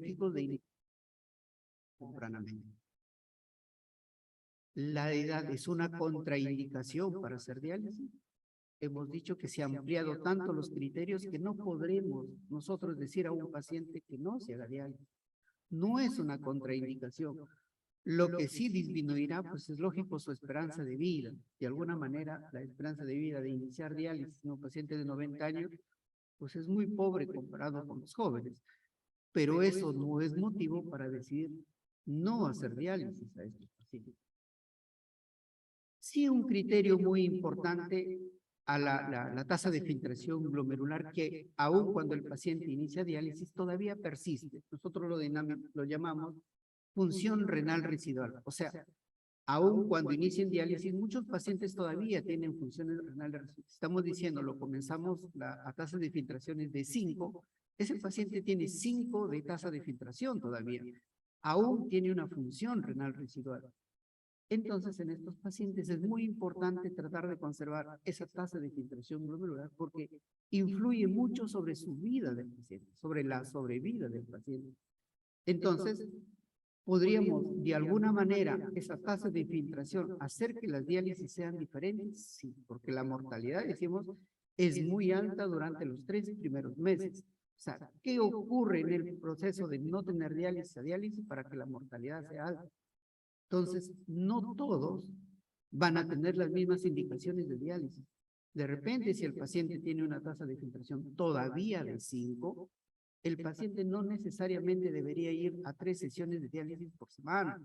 diabéticos de inicio tempranamente. La edad es una contraindicación para hacer diálisis. Hemos dicho que se han ampliado tanto los criterios que no podremos nosotros decir a un paciente que no se haga diálisis. No es una contraindicación. Lo que sí disminuirá, pues es lógico, su esperanza de vida. De alguna manera, la esperanza de vida de iniciar diálisis en un paciente de 90 años, pues es muy pobre comparado con los jóvenes. Pero eso no es motivo para decidir no hacer diálisis a estos pacientes. Sí, un criterio muy importante a la tasa de filtración glomerular que aun cuando el paciente inicia diálisis todavía persiste. Nosotros lo llamamos función renal residual. O sea, aun cuando inician diálisis, muchos pacientes todavía tienen funciones renales residuales. Estamos diciendo, lo comenzamos a tasa de filtraciones de 5, ese paciente tiene 5 de tasa de filtración todavía. Aún tiene una función renal residual. Entonces, en estos pacientes es muy importante tratar de conservar esa tasa de filtración glomerular porque influye mucho sobre su vida del paciente, sobre la sobrevida del paciente. Entonces, ¿podríamos de alguna manera esa tasa de infiltración hacer que las diálisis sean diferentes? Sí, porque la mortalidad, decimos, es muy alta durante los 3 primeros meses. O sea, ¿qué ocurre en el proceso de no tener diálisis a diálisis para que la mortalidad sea alta? Entonces, no todos van a tener las mismas indicaciones de diálisis. De repente, si el paciente tiene una tasa de filtración todavía de 5, el paciente no necesariamente debería ir a 3 sesiones de diálisis por semana.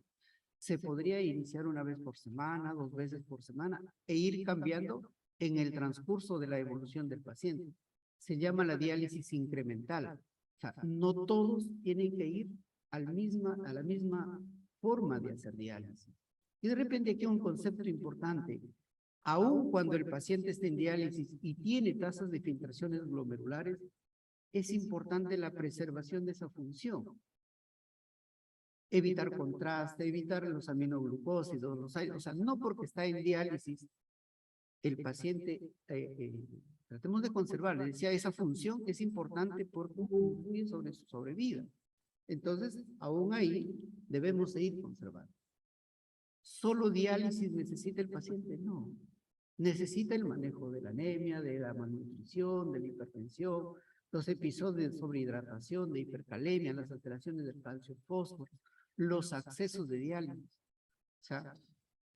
Se podría iniciar una vez por semana, 2 veces por semana, e ir cambiando en el transcurso de la evolución del paciente. Se llama la diálisis incremental. O sea, no todos tienen que ir a la misma forma de hacer diálisis. Y de repente aquí un concepto importante. Aun cuando el paciente esté en diálisis y tiene tasas de filtraciones glomerulares, es importante la preservación de esa función. Evitar contraste, evitar los aminoglucósidos, o sea, no porque está en diálisis, el paciente, tratemos de conservar, le decía, esa función es importante porque influye sobre su sobrevida. Entonces, aún ahí debemos seguir conservando. ¿Solo diálisis necesita el paciente? No. Necesita el manejo de la anemia, de la malnutrición, de la hipertensión, los episodios de sobrehidratación, de hipercalemia, las alteraciones del calcio fósforo, los accesos de diálisis. O sea,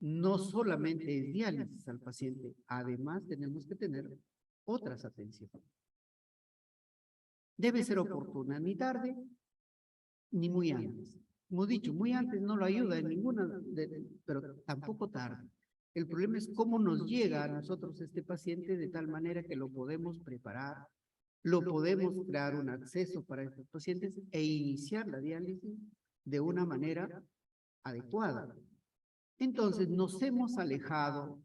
no solamente es diálisis al paciente, además tenemos que tener otras atenciones. Debe ser oportuna, ni tarde, ni muy antes. Como he dicho, muy antes no lo ayuda en ninguna, pero tampoco tarde. El problema es cómo nos llega a nosotros este paciente de tal manera que lo podemos preparar, lo podemos crear un acceso para estos pacientes e iniciar la diálisis de una manera adecuada. Entonces, nos hemos alejado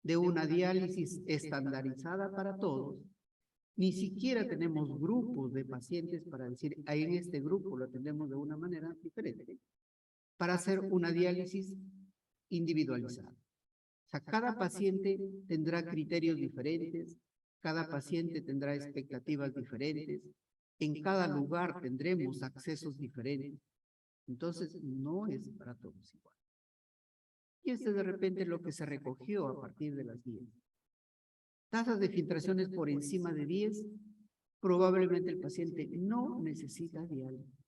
de una diálisis estandarizada para todos. Ni siquiera tenemos grupos de pacientes para decir, ahí en este grupo lo atendemos de una manera diferente, para hacer una diálisis individualizada. O sea, cada paciente tendrá criterios diferentes, cada paciente tendrá expectativas diferentes, en cada lugar tendremos accesos diferentes. Entonces, no es para todos igual. Y este de repente es lo que se recogió a partir de las 10. Tasas de filtraciones por encima de 10, probablemente el paciente no necesita diálisis.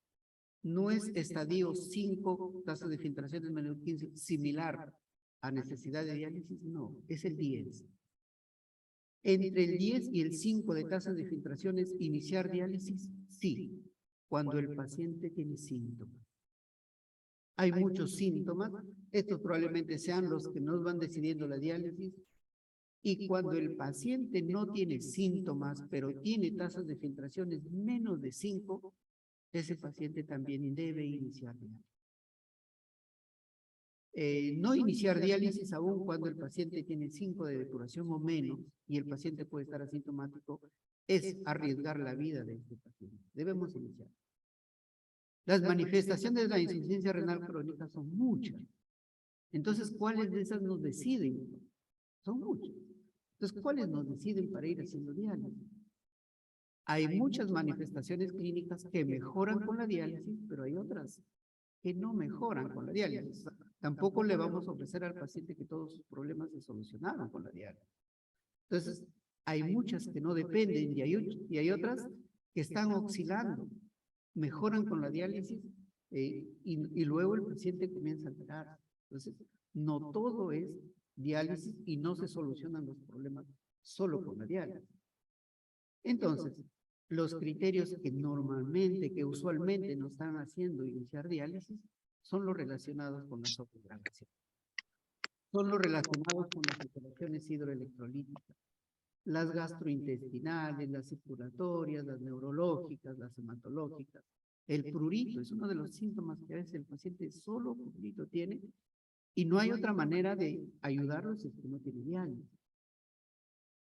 No es estadio 5, tasas de filtraciones menor 15, similar a necesidad de diálisis, no, es el 10. Entre el 10 y el 5 de tasas de filtraciones, iniciar diálisis, sí, cuando el paciente tiene síntomas. Hay muchos síntomas, estos probablemente sean los que nos van decidiendo la diálisis, y cuando el paciente no tiene síntomas, pero tiene tasas de filtraciones menos de 5, ese paciente también debe iniciar diálisis. No iniciar diálisis aún cuando el paciente tiene 5 de depuración o menos y el paciente puede estar asintomático es arriesgar la vida de este paciente. Debemos iniciar. Las manifestaciones de la insuficiencia renal crónica son muchas. Entonces, ¿cuáles de esas nos deciden? Son muchas. Entonces, ¿cuáles nos deciden para ir haciendo diálisis? Hay muchas manifestaciones clínicas que mejoran con la diálisis, pero hay otras que no mejoran con la diálisis. Tampoco le vamos a ofrecer al paciente que todos sus problemas se solucionaron con la diálisis. Entonces, hay muchas que no dependen y hay otras que están oscilando, mejoran con la diálisis y luego el paciente comienza a alterar. Entonces, no todo es diálisis y no se solucionan los problemas solo con la diálisis. Entonces, los criterios que normalmente, que usualmente nos están haciendo iniciar diálisis son los relacionados con la sobrehidratación. Son los relacionados con las alteraciones hidroelectrolíticas, las gastrointestinales, las circulatorias, las neurológicas, las hematológicas. El prurito es uno de los síntomas que a veces el paciente solo prurito tiene y no hay otra manera de ayudarlo si es que no tiene diálisis.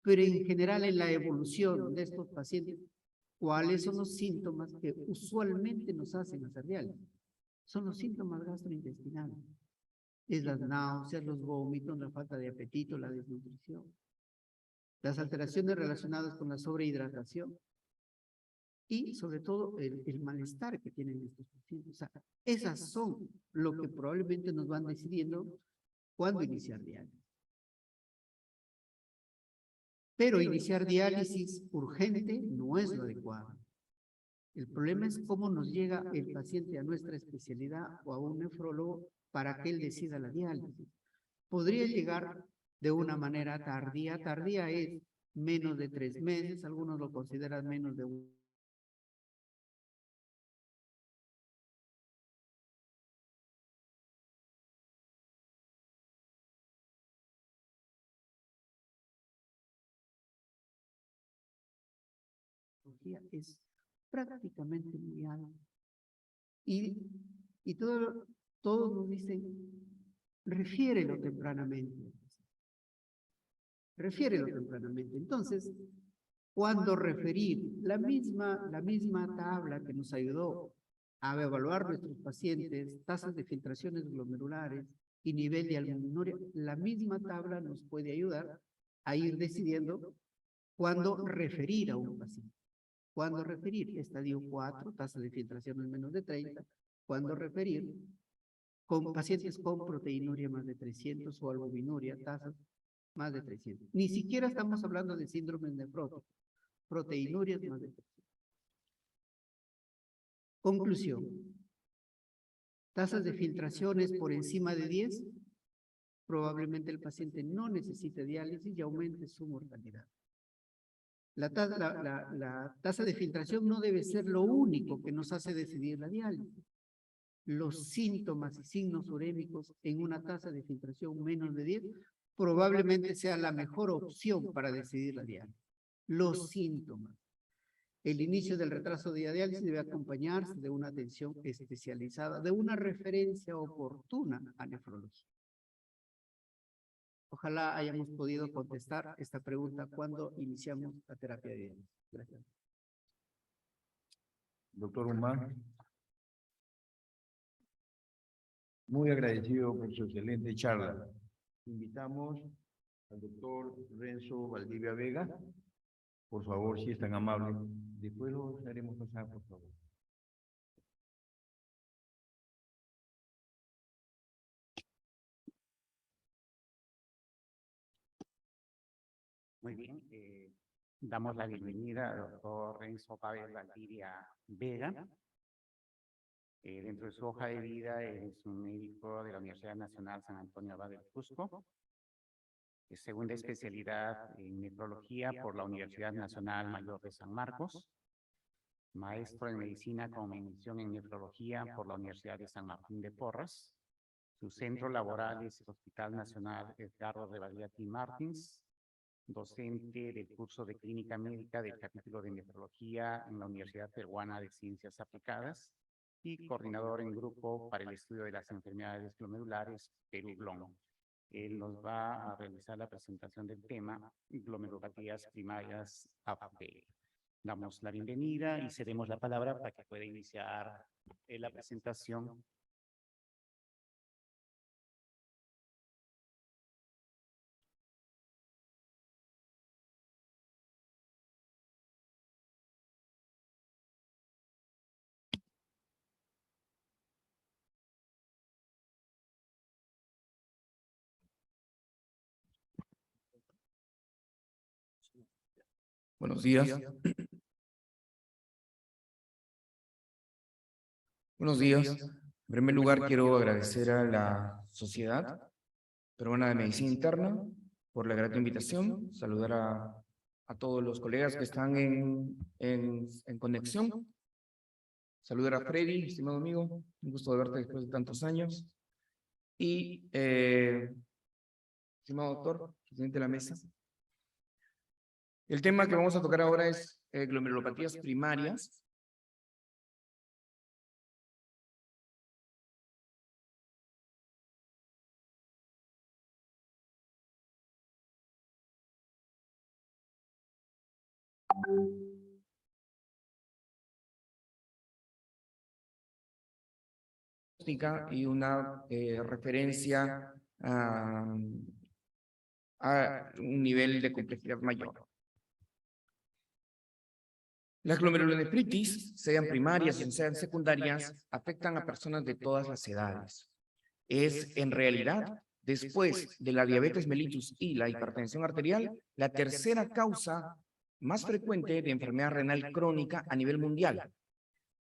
Pero en general en la evolución de estos pacientes, ¿cuáles son los síntomas que usualmente nos hacen hacer diálisis? Son los síntomas gastrointestinales. Es las náuseas, los vómitos, la falta de apetito, la desnutrición. Las alteraciones relacionadas con la sobrehidratación y sobre todo el malestar que tienen estos pacientes. O sea, esas son lo que probablemente nos van decidiendo cuándo iniciar diálisis. Pero iniciar diálisis urgente no es lo adecuado. El problema es cómo nos llega el paciente a nuestra especialidad o a un nefrólogo para que él decida la diálisis. Podría llegar de una manera tardía. Tardía es menos de 3 meses, algunos lo consideran menos de un. Es prácticamente muy alto. Y todos nos dicen, refiérelo tempranamente. Refiérelo tempranamente. Entonces, cuando referir la misma tabla que nos ayudó a evaluar nuestros pacientes, tasas de filtraciones glomerulares y nivel de albuminuria, la misma tabla nos puede ayudar a ir decidiendo cuándo referir a un paciente. Cuándo referir, estadio 4, tasa de filtraciones menos de 30, cuándo referir con pacientes con proteinuria más de 300 o albuminuria, tasas más de 300. Ni siquiera estamos hablando de síndromes nefróticos, proteinurias más de 300. Conclusión. Tasas de filtraciones por encima de 10, probablemente el paciente no necesite diálisis y aumente su mortalidad. La tasa de filtración no debe ser lo único que nos hace decidir la diálisis. Los síntomas y signos urémicos en una tasa de filtración menos de 10 probablemente sea la mejor opción para decidir la diálisis. Los síntomas. El inicio del retraso de diálisis debe acompañarse de una atención especializada, de una referencia oportuna a nefrología. Ojalá hayamos podido contestar esta pregunta cuando iniciamos la terapia de diálisis. Gracias. Doctor Humán, muy agradecido por su excelente charla. Invitamos al doctor Renzo Valdivia Vega. Por favor, si es tan amable. Después lo haremos pasar, por favor. Muy bien, damos la bienvenida al doctor Renzo Pavel Valdivia Vega. Dentro de su hoja de vida es un médico de la Universidad Nacional San Antonio Abad del Cusco. Es segunda especialidad en nefrología por la Universidad Nacional Mayor de San Marcos. Maestro en medicina con mención en nefrología por la Universidad de San Martín de Porres. Su centro laboral es el Hospital Nacional Edgardo Rebagliati Martins. Docente del curso de Clínica Médica del capítulo de Nefrología en la Universidad Peruana de Ciencias Aplicadas y coordinador en grupo para el estudio de las enfermedades glomerulares Perú-GLOM. Él nos va a realizar la presentación del tema glomerulopatías primarias AFP. Damos la bienvenida y cedemos la palabra para que pueda iniciar la presentación. Buenos días. Buenos días. En primer lugar, quiero agradecer a la Sociedad Peruana de Medicina Interna por la grata invitación, saludar a todos los colegas que están en conexión. Saludar a Freddy, estimado amigo, un gusto de verte después de tantos años. Y, estimado doctor, presidente de la mesa. El tema que vamos a tocar ahora es glomerulopatías primarias. Y una referencia a un nivel de complejidad mayor. Las glomerulonefritis, sean primarias o sean secundarias, afectan a personas de todas las edades. Es, en realidad, después de la diabetes mellitus y la hipertensión arterial, la tercera causa más frecuente de enfermedad renal crónica a nivel mundial.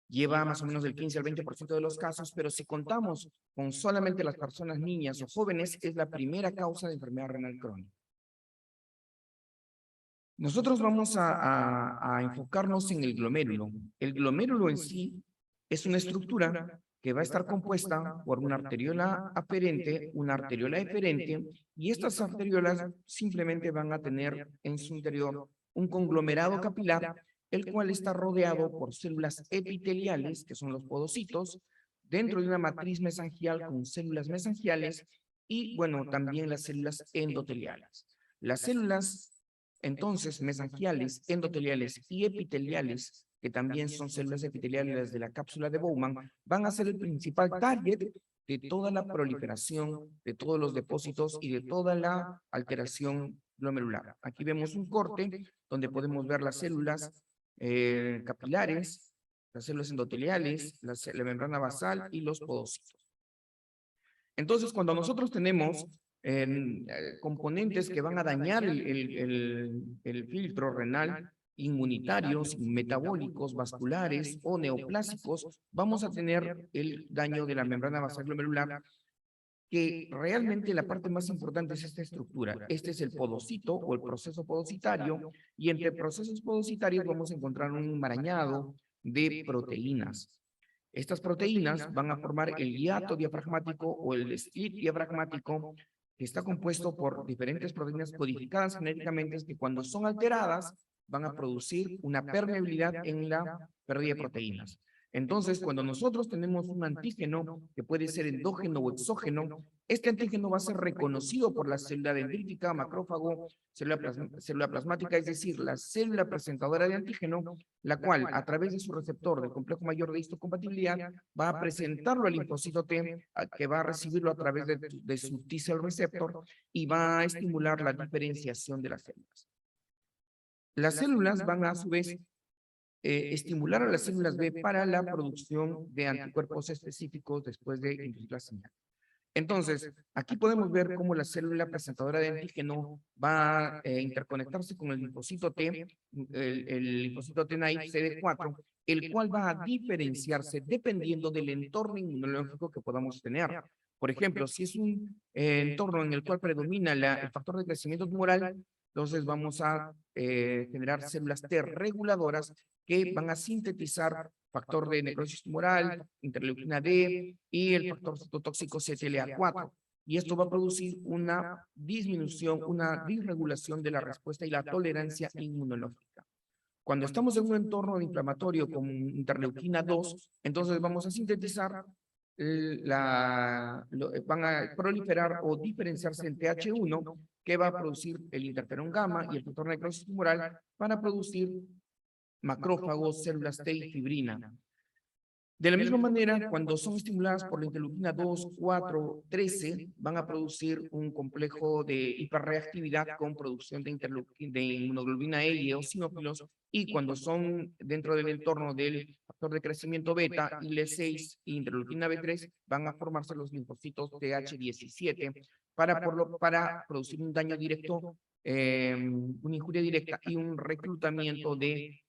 Lleva más o menos del 15 al 20% de los casos, pero si contamos con solamente las personas niñas o jóvenes, es la primera causa de enfermedad renal crónica. Nosotros vamos a enfocarnos en el glomérulo. El glomérulo en sí es una estructura que va a estar compuesta por una arteriola aferente, una arteriola eferente, y estas arteriolas simplemente van a tener en su interior un conglomerado capilar, el cual está rodeado por células epiteliales, que son los podocitos, dentro de una matriz mesangial con células mesangiales y, bueno, también las células endoteliales. Las células, entonces, mesangiales, endoteliales y epiteliales, que también son células epiteliales de la cápsula de Bowman, van a ser el principal target de toda la proliferación, de todos los depósitos y de toda la alteración glomerular. Aquí vemos un corte donde podemos ver las células capilares, las células endoteliales, la membrana basal y los podocitos. Entonces, cuando nosotros tenemos componentes que van a dañar el filtro renal, inmunitarios, metabólicos, vasculares o neoplásicos, vamos a tener el daño de la membrana basal glomerular, que realmente la parte más importante es esta estructura. Este es el podocito o el proceso podocitario, y entre procesos podocitarios vamos a encontrar un enmarañado de proteínas. Estas proteínas van a formar el hiato diafragmático o el split diafragmático, que está compuesto por diferentes proteínas codificadas genéticamente que cuando son alteradas van a producir una permeabilidad en la pérdida de proteínas. Entonces, cuando nosotros tenemos un antígeno que puede ser endógeno o exógeno, este antígeno va a ser reconocido por la célula dendrítica, macrófago, célula plasmática, es decir, la célula presentadora de antígeno, la cual, a través de su receptor del complejo mayor de histocompatibilidad, va a presentarlo al linfocito T, que va a recibirlo a través de su T-cell receptor y va a estimular la diferenciación de las células. Las células van a su vez estimular a las células B para la producción de anticuerpos específicos después de inducir la señal. Entonces, aquí podemos ver cómo la célula presentadora de antígeno va a interconectarse con el linfocito T, el linfocito T naive CD4, el cual va a diferenciarse dependiendo del entorno inmunológico que podamos tener. Por ejemplo, si es un entorno en el cual predomina el factor de crecimiento tumoral, entonces vamos a generar células T reguladoras que van a sintetizar factor de necrosis tumoral, interleuquina D y el factor citotóxico CTLA4. Y esto va a producir una disminución, una disregulación de la respuesta y la tolerancia inmunológica. Cuando estamos en un entorno inflamatorio con interleuquina 2, entonces vamos a sintetizar, van a proliferar o diferenciarse en TH1, que va a producir el interferón gamma y el factor de necrosis tumoral para producir macrófagos, células T y fibrina. De la misma manera, cuando son estimuladas por la interleuquina 2, 4, 13, van a producir un complejo de hiperreactividad con producción de inmunoglobulina E y eosinófilos, y cuando son dentro del entorno del factor de crecimiento beta, IL-6 y interleuquina B3, van a formarse los linfocitos TH17 para producir un daño directo una injuria directa y un reclutamiento de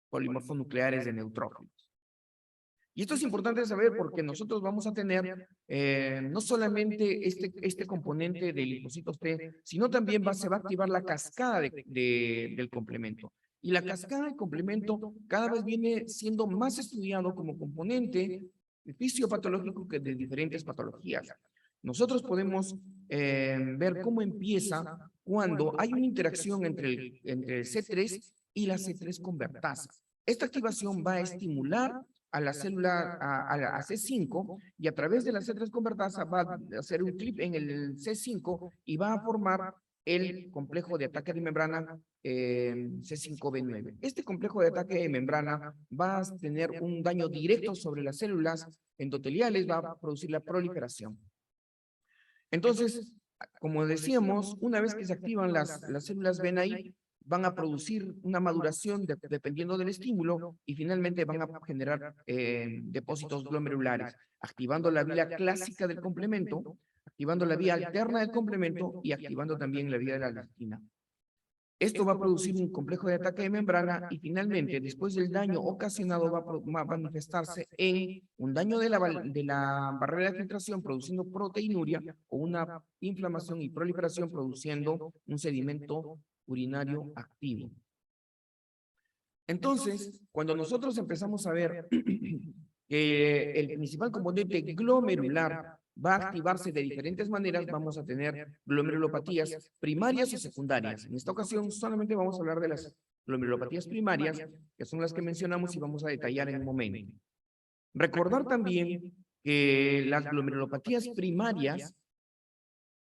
polimorfos nucleares de neutrófilos. Y esto es importante saber porque nosotros vamos a tener no solamente este componente de linfocitos T, sino también se va a activar la cascada del complemento. Y la cascada de complemento cada vez viene siendo más estudiado como componente fisiopatológico que de diferentes patologías. Nosotros podemos ver cómo empieza cuando hay una interacción entre el C3 y la C3 convertasa. Esta activación va a estimular a la célula, a C5, y a través de la C3 convertasa va a hacer un clip en el C5 y va a formar el complejo de ataque de membrana C5b9. Este complejo de ataque de membrana va a tener un daño directo sobre las células endoteliales, va a producir la proliferación. Entonces, como decíamos, una vez que se activan las células VNI, van a producir una maduración dependiendo del estímulo y finalmente van a generar depósitos glomerulares, activando la vía clásica del complemento, activando la vía alterna del complemento y activando también la vía de la lectina. Esto va a producir un complejo de ataque de membrana y finalmente, después del daño ocasionado, va a manifestarse en un daño de la barrera de filtración produciendo proteinuria o una inflamación y proliferación produciendo un sedimento urinario activo. Entonces, cuando nosotros empezamos a ver que el principal componente glomerular va a activarse de diferentes maneras, vamos a tener glomerulopatías primarias o secundarias. En esta ocasión solamente vamos a hablar de las glomerulopatías primarias, que son las que mencionamos y vamos a detallar en un momento. Recordar también que las glomerulopatías primarias,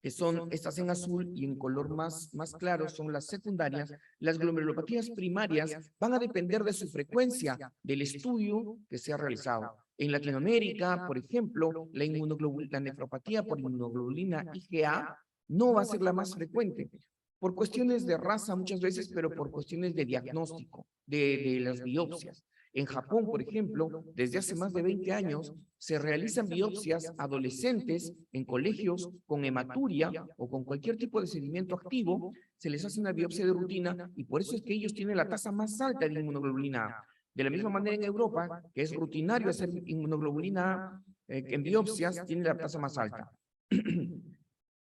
que son estas en azul y en color más claro, son las secundarias. Las glomerulopatías primarias van a depender de su frecuencia, del estudio que se ha realizado. En Latinoamérica, por ejemplo, la nefropatía por inmunoglobulina IgA no va a ser la más frecuente, por cuestiones de raza muchas veces, pero por cuestiones de diagnóstico, de las biopsias. En Japón, por ejemplo, desde hace más de 20 años, se realizan biopsias adolescentes en colegios con hematuria o con cualquier tipo de sedimento activo, se les hace una biopsia de rutina y por eso es que ellos tienen la tasa más alta de inmunoglobulina A. De la misma manera en Europa, que es rutinario hacer inmunoglobulina A en biopsias, tiene la tasa más alta.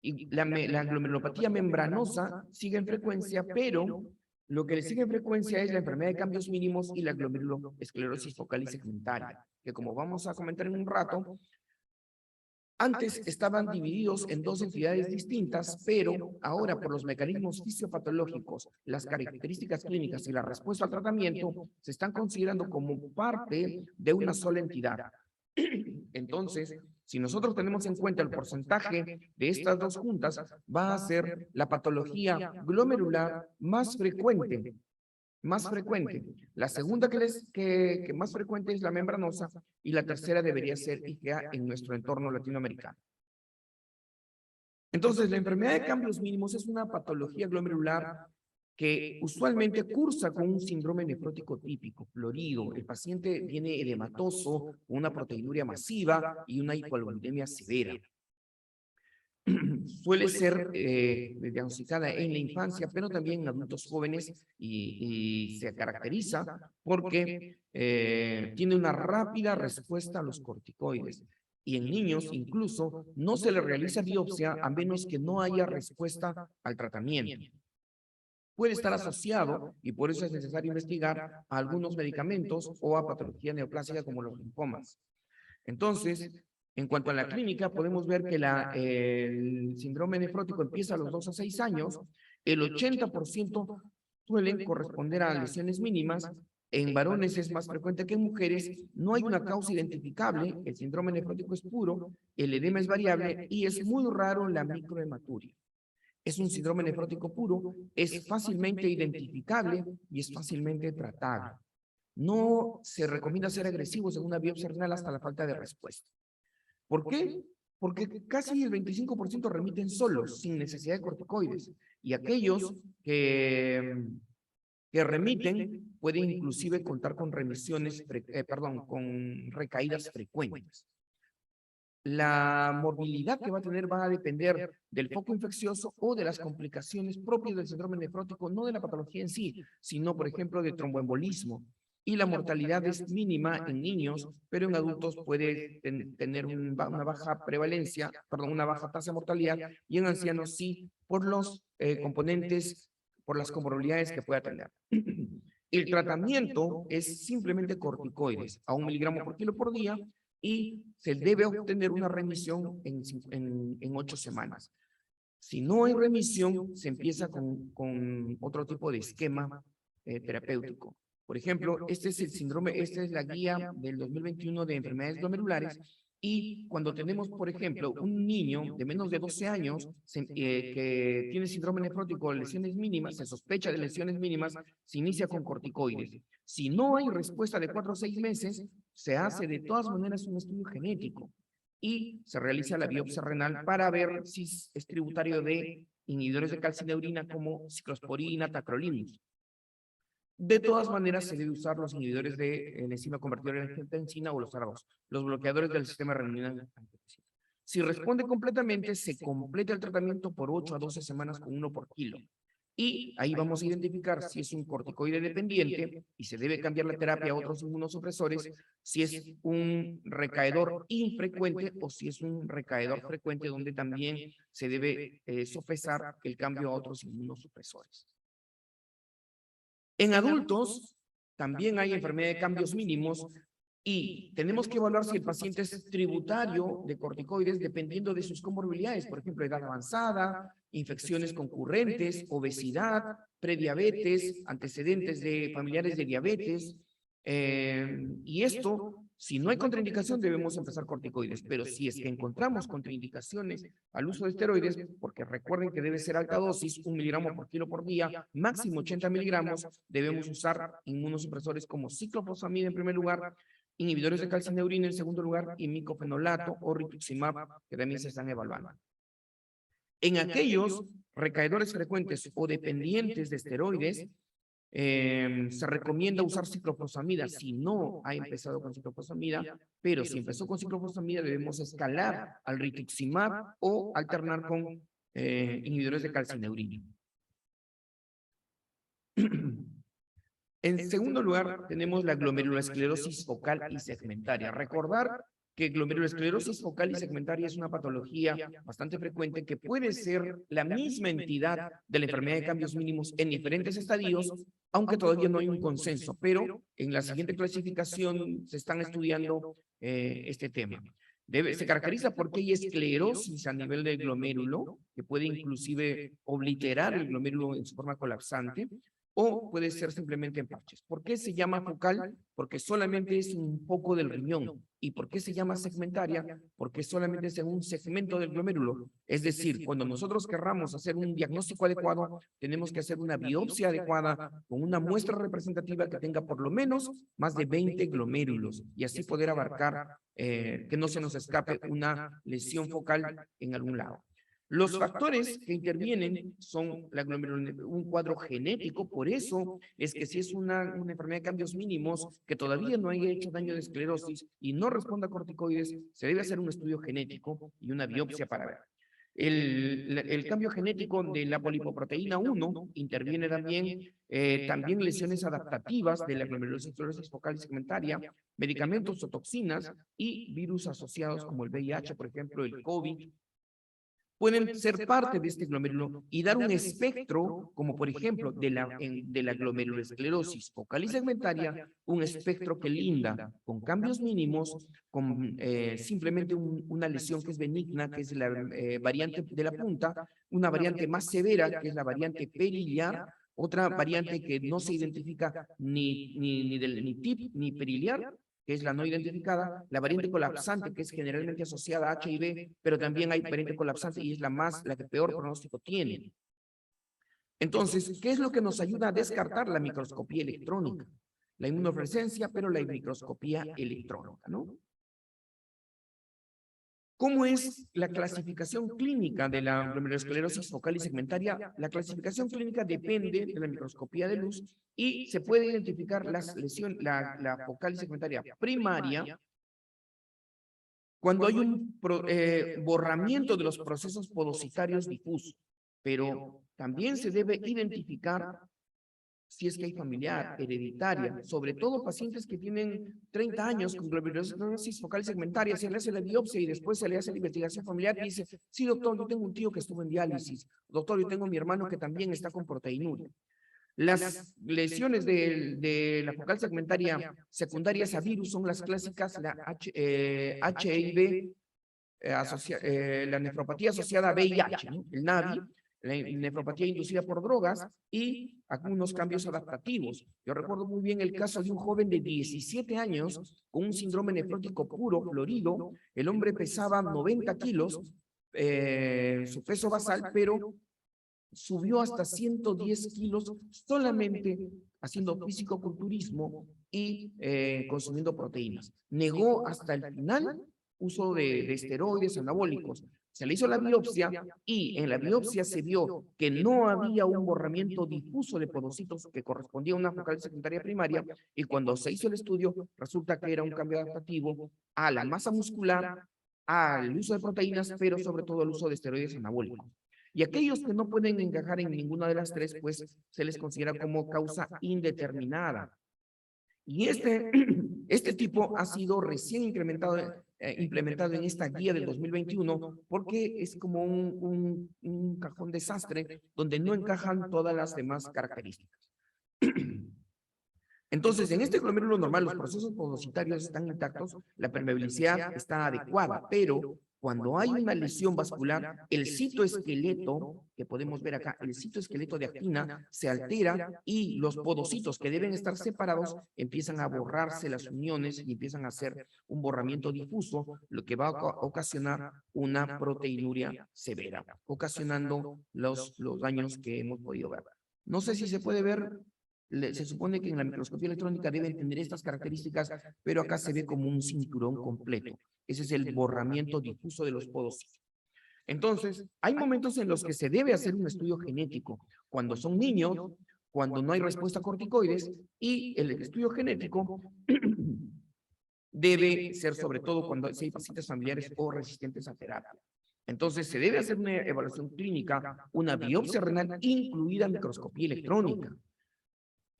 Y la glomerulopatía membranosa sigue en frecuencia, pero lo que le sigue en frecuencia es la enfermedad de cambios mínimos y la glomerulosclerosis focal y segmentaria, que como vamos a comentar en un rato, antes estaban divididos en dos entidades distintas, pero ahora por los mecanismos fisiopatológicos, las características clínicas y la respuesta al tratamiento se están considerando como parte de una sola entidad. Entonces, si nosotros tenemos en cuenta el porcentaje de estas dos juntas, va a ser la patología glomerular más frecuente. La segunda que más frecuente es la membranosa y la tercera debería ser IgA en nuestro entorno latinoamericano. Entonces, la enfermedad de cambios mínimos es una patología glomerular que usualmente cursa con un síndrome nefrótico típico, florido. El paciente viene edematoso, con una proteinuria masiva y una hipoalbuminemia severa. Suele ser diagnosticada en la infancia, pero también en adultos jóvenes y se caracteriza porque tiene una rápida respuesta a los corticoides. Y en niños incluso no se le realiza biopsia a menos que no haya respuesta al tratamiento. Puede estar asociado, y por eso es necesario investigar, a algunos medicamentos o a patología neoplásica como los linfomas. Entonces, en cuanto a la clínica, podemos ver que el síndrome nefrótico empieza a los 2 a 6 años, el 80% suelen corresponder a lesiones mínimas, en varones es más frecuente que en mujeres, no hay una causa identificable, el síndrome nefrótico es puro, el edema es variable y es muy raro la microhematuria. Es un síndrome nefrótico puro, es fácilmente identificable y es fácilmente tratable. No se recomienda ser agresivos en una biopsia renal hasta la falta de respuesta. ¿Por qué? Porque casi el 25% remiten solos, sin necesidad de corticoides. Y aquellos que remiten pueden inclusive contar con remisiones, con recaídas frecuentes. la morbilidad que va a tener va a depender del foco infeccioso o de las complicaciones propias del síndrome nefrótico, no de la patología en sí, sino, por ejemplo, de tromboembolismo. Y la mortalidad es mínima en niños, pero en adultos puede tener una baja prevalencia, perdón, una baja tasa de mortalidad, y en ancianos sí, por los componentes, por las comorbilidades que pueda tener. El tratamiento es simplemente corticoides, a 1 miligramo por kilo por día, y se debe obtener una remisión en 8 semanas. Si no hay remisión, se empieza con otro tipo de esquema terapéutico. Por ejemplo, este es el síndrome, esta es la guía del 2021 de enfermedades glomerulares, y cuando tenemos, por ejemplo, un niño de menos de 12 años que tiene síndrome nefrótico, lesiones mínimas, se sospecha de lesiones mínimas, se inicia con corticoides. Si no hay respuesta de 4 a 6 meses, se hace de todas maneras un estudio genético y se realiza la biopsia renal para ver si es tributario de inhibidores de calcineurina como ciclosporina, tacrolimus. De todas maneras, se debe usar los inhibidores de enzima convertidora de angiotensina o los ARBs, los bloqueadores del sistema renina. Si responde completamente, se completa el tratamiento por 8 a 12 semanas con 1 por kilo. Y ahí vamos a identificar si es un corticoide dependiente y se debe cambiar la terapia a otros inmunosupresores, si es un recaedor infrecuente o si es un recaedor frecuente donde también se debe sopesar el cambio a otros inmunosupresores. En adultos también hay enfermedad de cambios mínimos y tenemos que evaluar si el paciente es tributario de corticoides dependiendo de sus comorbilidades, por ejemplo, edad avanzada, infecciones concurrentes, obesidad, prediabetes, antecedentes de familiares de diabetes. Y esto, si no hay contraindicación, debemos empezar corticoides, pero si es que encontramos contraindicaciones al uso de esteroides, porque recuerden que debe ser alta dosis, 1 miligramo por kilo por día, máximo 80 miligramos, debemos usar inmunosupresores como ciclofosfamida en primer lugar, inhibidores de calcineurina en segundo lugar y micofenolato o rituximab, que también se están evaluando. En aquellos recaedores frecuentes o dependientes de esteroides, se recomienda usar ciclofosfamida si no ha empezado con ciclofosfamida, pero si empezó con ciclofosfamida debemos escalar al rituximab o alternar con inhibidores de calcineurina. En segundo lugar, tenemos la glomerulosclerosis focal y segmentaria. Recordar que glomerulosclerosis focal y segmentaria es una patología bastante frecuente que puede ser la misma entidad de la enfermedad de cambios mínimos en diferentes estadios, aunque todavía no hay un consenso, pero en la siguiente clasificación se están estudiando este tema. Se caracteriza porque hay esclerosis a nivel del glomérulo, que puede inclusive obliterar el glomérulo en su forma colapsante, o puede ser simplemente en parches. ¿Por qué se llama focal? Porque solamente es un poco del riñón. ¿Y por qué se llama segmentaria? Porque solamente es en un segmento del glomérulo. Es decir, cuando nosotros querramos hacer un diagnóstico adecuado, tenemos que hacer una biopsia adecuada con una muestra representativa que tenga por lo menos más de 20 glomérulos y así poder abarcar que no se nos escape una lesión focal en algún lado. Los factores que intervienen son un cuadro genético, por eso es que si es una enfermedad de cambios mínimos que todavía no haya hecho daño de esclerosis y no responda a corticoides, se debe hacer un estudio genético y una biopsia para ver. El cambio genético de la polipoproteína 1 interviene también lesiones adaptativas de la glomerulosclerosis focal y segmentaria, medicamentos o toxinas y virus asociados como el VIH, por ejemplo, el COVID, pueden ser parte de este glomérulo y dar un espectro, como por ejemplo de la glomerulosclerosis focal y segmentaria, un espectro que linda con cambios mínimos, con simplemente una lesión que es benigna, que es la variante de la punta, una variante más severa, que es la variante periliar, otra variante que no se identifica ni TIP ni periliar, que es la no identificada, la variante colapsante, que es generalmente asociada a HIV, pero también hay variante colapsante y es la que peor pronóstico tiene. Entonces, ¿qué es lo que nos ayuda a descartar la microscopía electrónica? La inmunofluorescencia, pero la microscopía electrónica, ¿no? ¿Cómo es la clasificación clínica de la glomerulosclerosis focal y segmentaria? La clasificación clínica depende de la microscopía de luz y se puede identificar la focal y segmentaria primaria, cuando hay un borramiento de los procesos podocitarios difusos, pero también se debe identificar si es que hay familiar, hereditaria, sobre todo pacientes que tienen 30 años con glomerulosis focal segmentaria, se le hace la biopsia y después se le hace la investigación familiar y dice, sí, doctor, yo tengo un tío que estuvo en diálisis, doctor, yo tengo mi hermano que también está con proteinuria. Las lesiones de la focal segmentaria secundarias a virus son las clásicas, la HIV, la nefropatía asociada a VIH, ¿no? El NAVI, la nefropatía inducida por drogas y algunos cambios adaptativos. Yo recuerdo muy bien el caso de un joven de 17 años con un síndrome nefrótico puro, florido. El hombre pesaba 90 kilos, su peso basal, pero subió hasta 110 kilos solamente haciendo fisicoculturismo y consumiendo proteínas. Negó hasta el final uso de esteroides anabólicos. Se le hizo la biopsia y en la biopsia se vio que no había un borramiento difuso de podocitos que correspondía a una focal secundaria primaria y cuando se hizo el estudio resulta que era un cambio adaptativo a la masa muscular, al uso de proteínas, pero sobre todo al uso de esteroides anabólicos. Y aquellos que no pueden encajar en ninguna de las tres, pues se les considera como causa indeterminada. Y este tipo ha sido recién implementado en esta guía del 2021 porque es como un cajón desastre donde no encajan todas las demás características. Entonces, en este glomérulo normal, los procesos podocitarios están intactos, la permeabilidad está adecuada, pero cuando hay una lesión vascular, el citoesqueleto, que podemos ver acá, el citoesqueleto de actina se altera y los podocitos que deben estar separados empiezan a borrarse las uniones y empiezan a hacer un borramiento difuso, lo que va a ocasionar una proteinuria severa, ocasionando los daños que hemos podido ver. No sé si se puede ver. Se supone que en la microscopía electrónica deben tener estas características, pero acá se ve como un cinturón completo. Ese es el borramiento difuso de los podocitos. Entonces, hay momentos en los que se debe hacer un estudio genético, cuando son niños, cuando no hay respuesta a corticoides, y el estudio genético debe ser sobre todo cuando hay pacientes familiares o resistentes a terapia. Entonces, se debe hacer una evaluación clínica, una biopsia renal, incluida microscopía electrónica.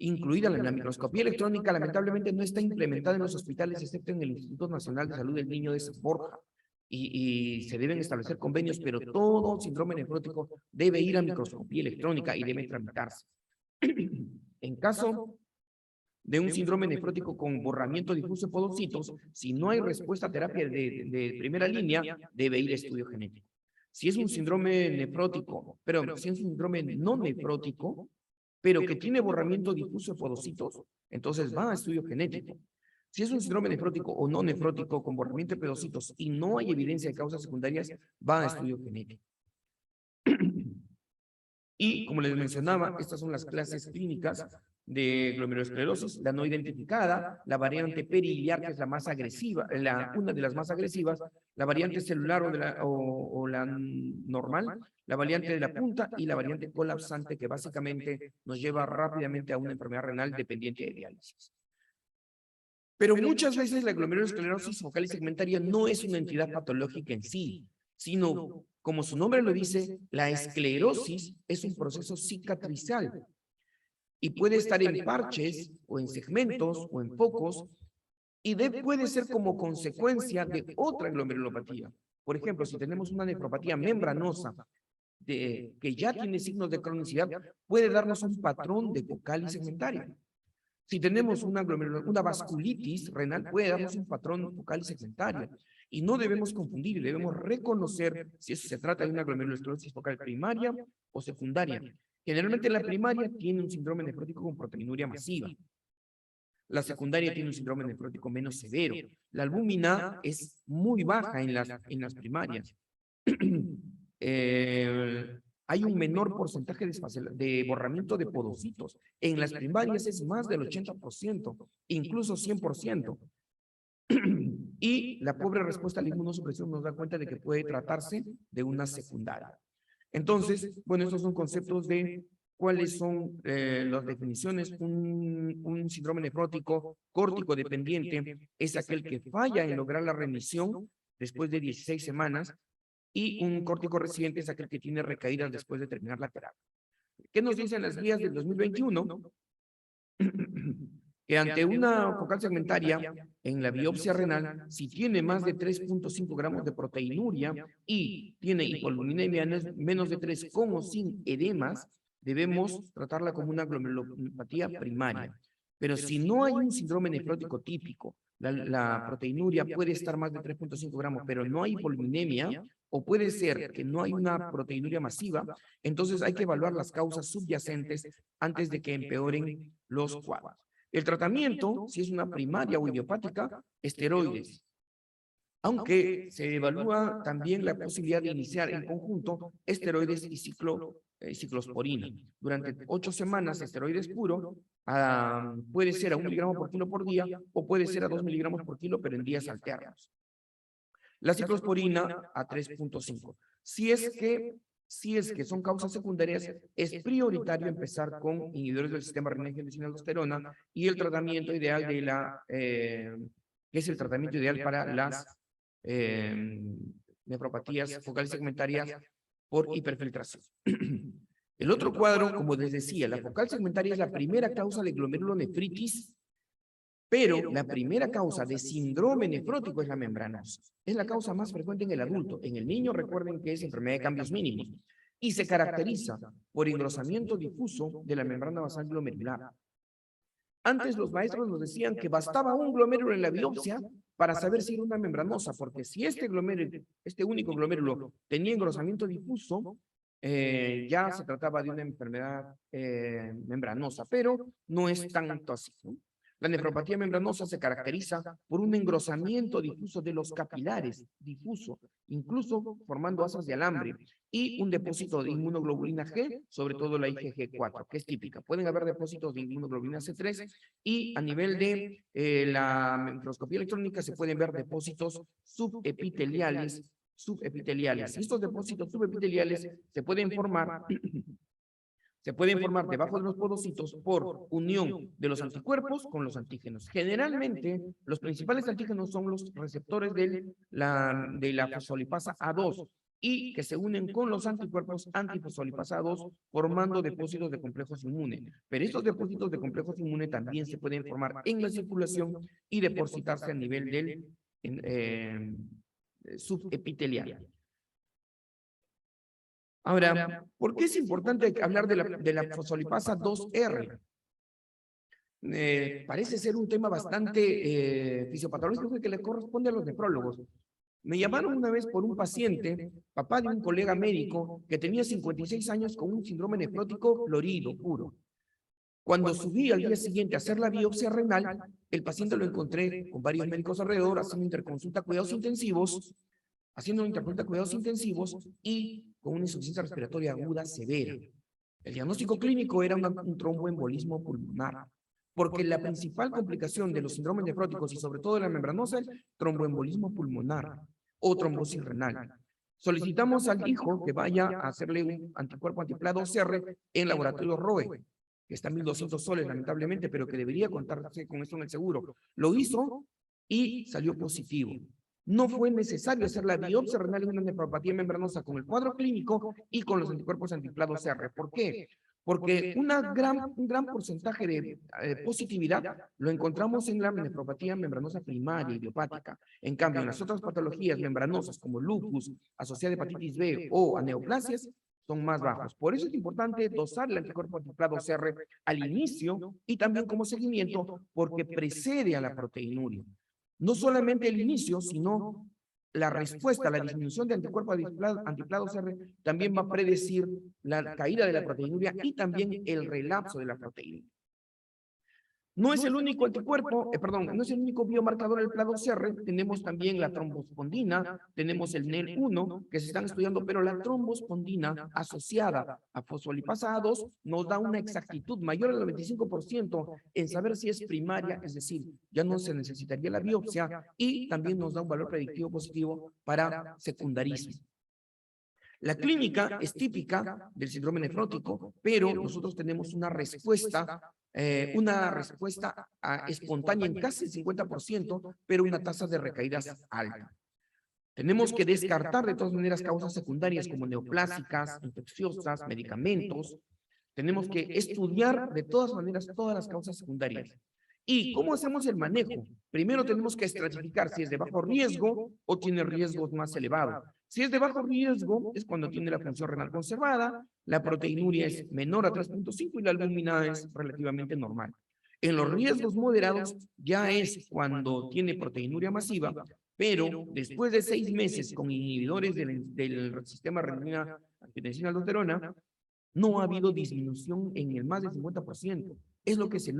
La microscopía electrónica lamentablemente no está implementada en los hospitales excepto en el Instituto Nacional de Salud del Niño de San Borja y se deben establecer convenios, pero todo síndrome nefrótico debe ir a microscopía electrónica y debe tramitarse. En caso de un síndrome nefrótico con borramiento difuso de podocitos, si no hay respuesta a terapia de primera línea, debe ir a estudio genético. Si es un síndrome nefrótico, pero si es un síndrome no nefrótico, pero que tiene borramiento difuso de podocitos, entonces va a estudio genético. Si es un síndrome nefrótico o no nefrótico con borramiento de podocitos y no hay evidencia de causas secundarias, va a estudio genético. Y como les mencionaba, estas son las clases clínicas de glomerulosclerosis, la no identificada, la variante periliar, que es la más agresiva, una de las más agresivas, la variante celular o la normal, la variante de la punta y la variante colapsante, que básicamente nos lleva rápidamente a una enfermedad renal dependiente de diálisis. Pero muchas veces la glomerulosclerosis focal y segmentaria no es una entidad patológica en sí, sino, como su nombre lo dice, la esclerosis es un proceso cicatrizal y puede estar en parches o en segmentos o en focos y puede ser como consecuencia de otra glomerulopatía. Por ejemplo, si tenemos una nefropatía membranosa que ya tiene signos de cronicidad, puede darnos un patrón de focal y segmentaria. Si tenemos una vasculitis renal, puede darnos un patrón focal y segmentaria. Y no debemos confundir, debemos reconocer si eso se trata de una glomerulosclerosis focal primaria o secundaria. Generalmente la primaria tiene un síndrome nefrótico con proteinuria masiva. La secundaria tiene un síndrome nefrótico menos severo. La albúmina es muy baja en las primarias. Hay un menor porcentaje de borramiento de podocitos. En las primarias es más del 80%, incluso 100%. Y la pobre respuesta a la inmunosupresión nos da cuenta de que puede tratarse de una secundaria. Entonces, bueno, estos son conceptos de cuáles son las definiciones. Un síndrome nefrótico córtico dependiente es aquel que falla en lograr la remisión después de 16 semanas y un córtico reciente es aquel que tiene recaídas después de terminar la terapia. ¿Qué nos dicen las guías del 2021? Que ante una focal segmentaria en la biopsia renal, si tiene más de 3.5 gramos de proteinuria y tiene hipoluminemia menos de 3 con o sin edemas, debemos tratarla como una glomerulopatía primaria. Pero si no hay un síndrome nefrótico típico, la proteinuria puede estar más de 3.5 gramos, pero no hay hipoluminemia, o puede ser que no hay una proteinuria masiva, entonces hay que evaluar las causas subyacentes antes de que empeoren los cuadros. El tratamiento, si es una primaria o idiopática, esteroides. Aunque se evalúa también la posibilidad de iniciar en conjunto esteroides y ciclosporina. Durante 8 semanas, esteroides puro puede ser a 1 miligramo por kilo por día o puede ser a 2 miligramos por kilo, pero en días alternos. La ciclosporina a 3.5. Si es que son causas secundarias, es prioritario empezar con inhibidores del sistema renina-angiotensina-aldosterona y el tratamiento ideal de que es el tratamiento ideal para las nefropatías focales segmentarias por hiperfiltración. El otro cuadro, como les decía, la focal segmentaria es la primera causa de glomerulonefritis, pero la primera causa de síndrome nefrótico es la membranosa. Es la causa más frecuente en el adulto. En el niño, recuerden que es enfermedad de cambios mínimos y se caracteriza por engrosamiento difuso de la membrana basal glomerular. Antes los maestros nos decían que bastaba un glomérulo en la biopsia para saber si era una membranosa, porque si este único glomérulo tenía engrosamiento difuso, ya se trataba de una enfermedad membranosa, pero no es tanto así, ¿no? La nefropatía membranosa se caracteriza por un engrosamiento difuso de los capilares, difuso, incluso formando asas de alambre, y un depósito de inmunoglobulina G, sobre todo la IgG4, que es típica. Pueden haber depósitos de inmunoglobulina C3 y a nivel de la microscopía electrónica se pueden ver depósitos subepiteliales. Estos depósitos subepiteliales se pueden formar debajo de los podocitos por unión de los anticuerpos con los antígenos. Generalmente, los principales antígenos son los receptores de la fosfolipasa A2 y que se unen con los anticuerpos antifosfolipasa A2 formando depósitos de complejos inmunes. Pero estos depósitos de complejos inmunes también se pueden formar en la circulación y depositarse a nivel del subepitelial. Ahora, ¿por qué es importante hablar de la fosfolipasa 2R? Parece ser un tema bastante fisiopatológico que le corresponde a los nefrólogos. Me llamaron una vez por un paciente, papá de un colega médico, que tenía 56 años con un síndrome nefrótico florido, puro. Cuando subí al día siguiente a hacer la biopsia renal, el paciente lo encontré con varios médicos alrededor, haciendo interconsulta cuidados intensivos, y con una insuficiencia respiratoria aguda severa. El diagnóstico clínico era un tromboembolismo pulmonar, porque la principal complicación de los síndromes nefróticos y sobre todo de la membranosa es tromboembolismo pulmonar o trombosis renal. Solicitamos al hijo que vaya a hacerle un anticuerpo antiplado CR en laboratorio ROE, que está en 1.200 soles lamentablemente, pero que debería contarse con esto en el seguro. Lo hizo y salió positivo. No fue necesario hacer la biopsia renal en una nefropatía membranosa con el cuadro clínico y con los anticuerpos antiplados CR. ¿Por qué? Porque un gran porcentaje de positividad lo encontramos en la nefropatía membranosa primaria idiopática. En cambio, en las otras patologías membranosas como lupus, asociada a hepatitis B o a neoplasias, son más bajos. Por eso es importante dosar el anticuerpo antiplado CR al inicio y también como seguimiento porque precede a la proteinuria. No solamente el inicio, sino la respuesta, la disminución de anticuerpos antiplados CR también va a predecir la caída de la proteinuria y también el relapso de la proteinuria. No es el único anticuerpo, no es el único biomarcador del plado CR, tenemos también la trombospondina, tenemos el NEL1 que se están estudiando, pero la trombospondina asociada a fosfolipasa A2 nos da una exactitud mayor al 95% en saber si es primaria, es decir, ya no se necesitaría la biopsia y también nos da un valor predictivo positivo para secundarismo. La clínica es típica del síndrome nefrótico, pero nosotros tenemos una respuesta espontánea en casi el 50%, pero una tasa de recaídas alta. Tenemos que descartar de todas maneras causas secundarias como neoplásicas, infecciosas, medicamentos. Tenemos que estudiar de todas maneras todas las causas secundarias. ¿Y cómo hacemos el manejo? Primero tenemos que estratificar si es de bajo riesgo o tiene riesgos más elevados. Si es de bajo riesgo, es cuando tiene la función renal conservada, la proteinuria es menor a 3.5 y la albúmina es relativamente normal. En los riesgos moderados ya es cuando tiene proteinuria masiva, pero después de 6 meses con inhibidores del sistema renina-angiotensina-aldosterona, no ha habido disminución en el más del 50%. Es lo que se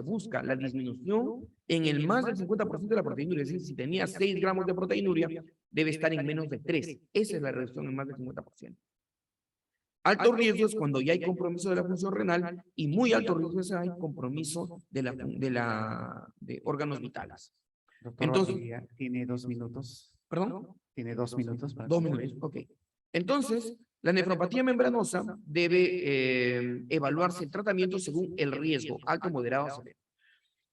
busca, la disminución en el más del 50% de la proteinuria. Es decir, si tenía 6 gramos de proteinuria, debe estar en menos de 3. Esa es la reducción en más del 50%. Alto riesgo es cuando ya hay compromiso de la función renal y muy alto riesgo es hay compromiso de órganos vitales. Doctor Entonces, Valdivia, tiene 2 minutos. ¿Perdón? Tiene 2 minutos para 2 minutos, ok. Entonces, la nefropatía membranosa debe evaluarse el tratamiento según el riesgo, alto, moderado, severo.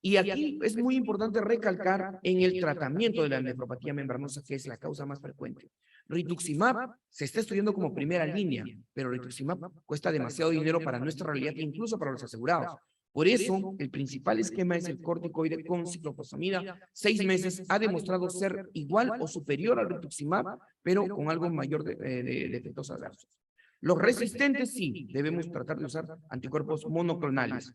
Y aquí es muy importante recalcar en el tratamiento de la nefropatía membranosa, que es la causa más frecuente. Rituximab se está estudiando como primera línea, pero rituximab cuesta demasiado dinero para nuestra realidad e incluso para los asegurados. Por eso, el principal esquema es el corticoide con ciclofosfamida. 6 meses ha demostrado ser igual o superior al rituximab, pero con algo mayor de efectos adversos. Los resistentes sí, debemos tratar de usar anticuerpos monoclonales.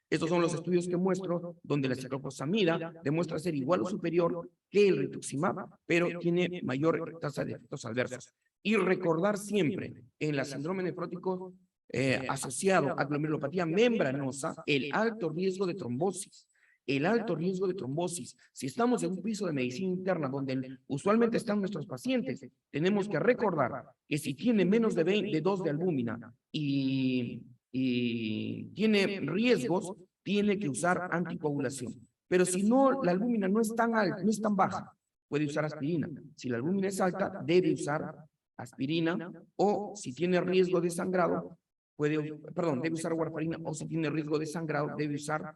Estos son los estudios que muestro, donde la ciclofosfamida demuestra ser igual o superior que el rituximab, pero tiene mayor tasa de efectos adversos. Y recordar siempre, en la síndrome nefrótico asociado a glomerulopatía membranosa, el alto riesgo de trombosis. El alto riesgo de trombosis. Si estamos en un piso de medicina interna donde usualmente están nuestros pacientes, tenemos que recordar que si tiene menos de 2 de albúmina y tiene riesgos, tiene que usar anticoagulación. Pero si no, la albúmina no es tan alta, no es tan baja, puede usar aspirina. Si la albúmina es alta, debe usar aspirina, o si tiene riesgo de sangrado, debe usar warfarina, o si tiene riesgo de sangrado, debe usar,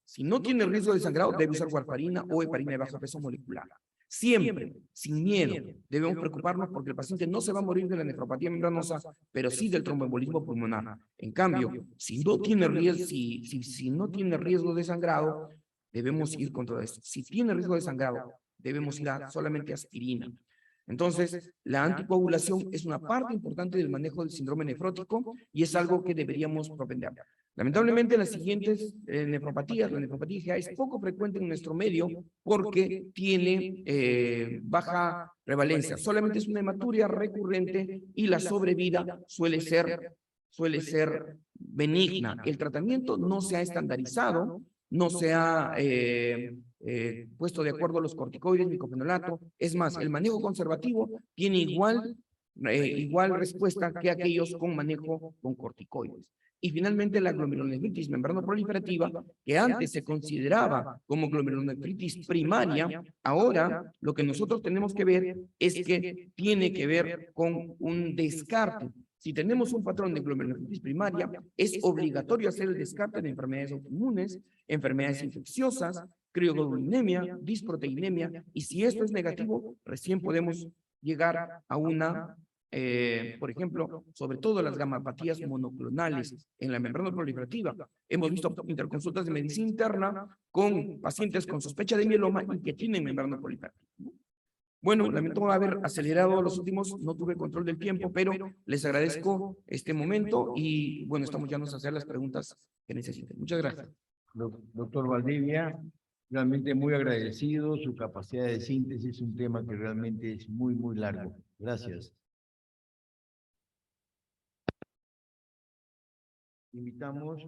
si no tiene riesgo de sangrado, debe usar warfarina o heparina de bajo peso molecular. Siempre, sin miedo, debemos preocuparnos porque el paciente no se va a morir de la nefropatía membranosa, pero sí del tromboembolismo pulmonar. En cambio, si no tiene riesgo de sangrado, debemos ir contra esto. Si tiene riesgo de sangrado, debemos ir solamente a aspirina. Entonces, la anticoagulación es una parte importante del manejo del síndrome nefrótico y es algo que deberíamos propender. Lamentablemente, las siguientes nefropatías, la nefropatía IgA es poco frecuente en nuestro medio porque tiene baja prevalencia. Solamente es una hematuria recurrente y la sobrevida suele ser benigna. El tratamiento no se ha estandarizado, no se ha puesto de acuerdo a los corticoides, micofenolato. Es más, el manejo conservativo tiene igual respuesta que aquellos con manejo con corticoides. Y finalmente la glomerulonefritis membranoproliferativa, que antes se consideraba como glomerulonefritis primaria, ahora lo que nosotros tenemos que ver es que tiene que ver con un descarte. Si tenemos un patrón de glomerulonefritis primaria, es obligatorio hacer el descarte de enfermedades autoinmunes, enfermedades infecciosas, crioglobulinemia, disproteinemia, y si esto es negativo, recién podemos llegar a una, por ejemplo, sobre todo las gamapatías monoclonales en la membrana proliferativa. Hemos visto interconsultas de medicina interna con pacientes con sospecha de mieloma y que tienen membrana proliferativa. Bueno, lamento haber acelerado los últimos, no tuve control del tiempo, pero les agradezco este momento y bueno, estamos ya a hacer las preguntas que necesiten. Muchas gracias. Doctor Valdivia, realmente muy agradecido, su capacidad de síntesis es un tema que realmente es muy, muy largo. Gracias. Invitamos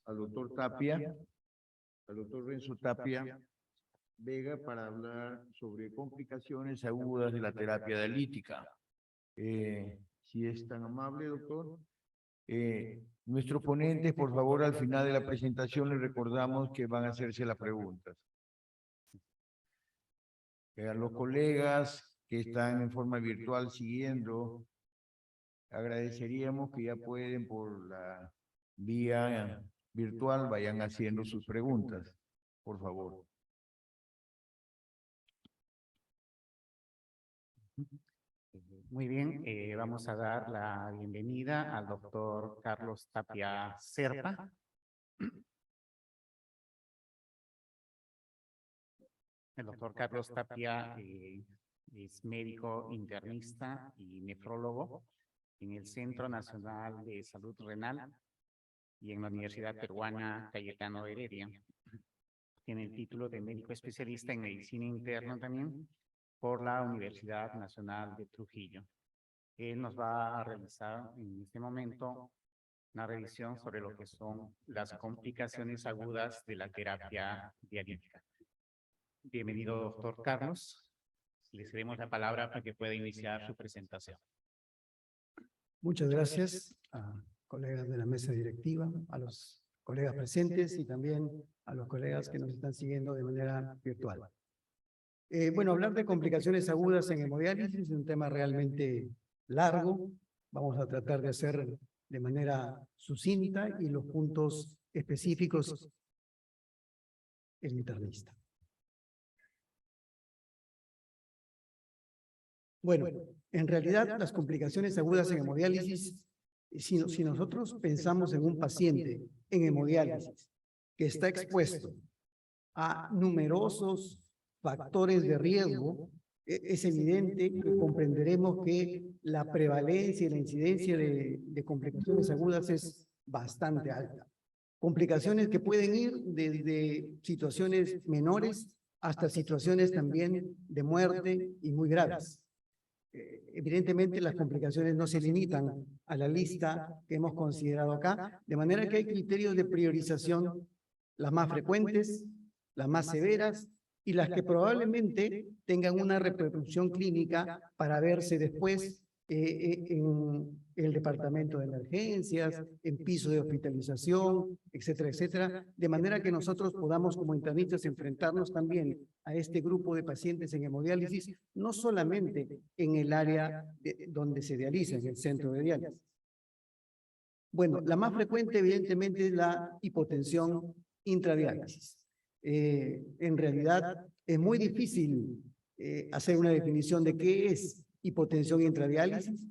al doctor Tapia, al doctor Renzo Tapia Vega para hablar sobre complicaciones agudas de la terapia dialítica. Si es tan amable, doctor. Nuestros ponentes, por favor, al final de la presentación les recordamos que van a hacerse las preguntas. A los colegas que están en forma virtual siguiendo, agradeceríamos que ya pueden por la vía virtual vayan haciendo sus preguntas, por favor. Muy bien, vamos a dar la bienvenida al doctor Carlos Tapia Serpa. El doctor Carlos Tapia es médico internista y nefrólogo en el Centro Nacional de Salud Renal y en la Universidad Peruana Cayetano Heredia. Tiene el título de médico especialista en medicina interna también por la Universidad Nacional de Trujillo. Él nos va a realizar en este momento una revisión sobre lo que son las complicaciones agudas de la terapia dialítica. Bienvenido, doctor Carlos. Le cedemos la palabra para que pueda iniciar su presentación. Muchas gracias a colegas de la mesa directiva, a los colegas presentes y también a los colegas que nos están siguiendo de manera virtual. Bueno, hablar de complicaciones agudas en hemodiálisis es un tema realmente largo. Vamos a tratar de hacer de manera sucinta y los puntos específicos el internista. Bueno, en realidad las complicaciones agudas en hemodiálisis, si nosotros pensamos en un paciente en hemodiálisis que está expuesto a numerosos factores de riesgo, es evidente que comprenderemos que la prevalencia y la incidencia de complicaciones agudas es bastante alta. Complicaciones que pueden ir desde situaciones menores hasta situaciones también de muerte y muy graves. Evidentemente las complicaciones no se limitan a la lista que hemos considerado acá, de manera que hay criterios de priorización, las más frecuentes, las más severas y las que probablemente tengan una repercusión clínica para verse después en el departamento de emergencias, en piso de hospitalización, etcétera, etcétera, de manera que nosotros podamos como internistas enfrentarnos también a este grupo de pacientes en hemodiálisis, no solamente en el área donde se dializa, en el centro de diálisis. Bueno, la más frecuente evidentemente es la hipotensión intradiálisis. En realidad es muy difícil hacer una definición de qué es hipotensión intradiálisis.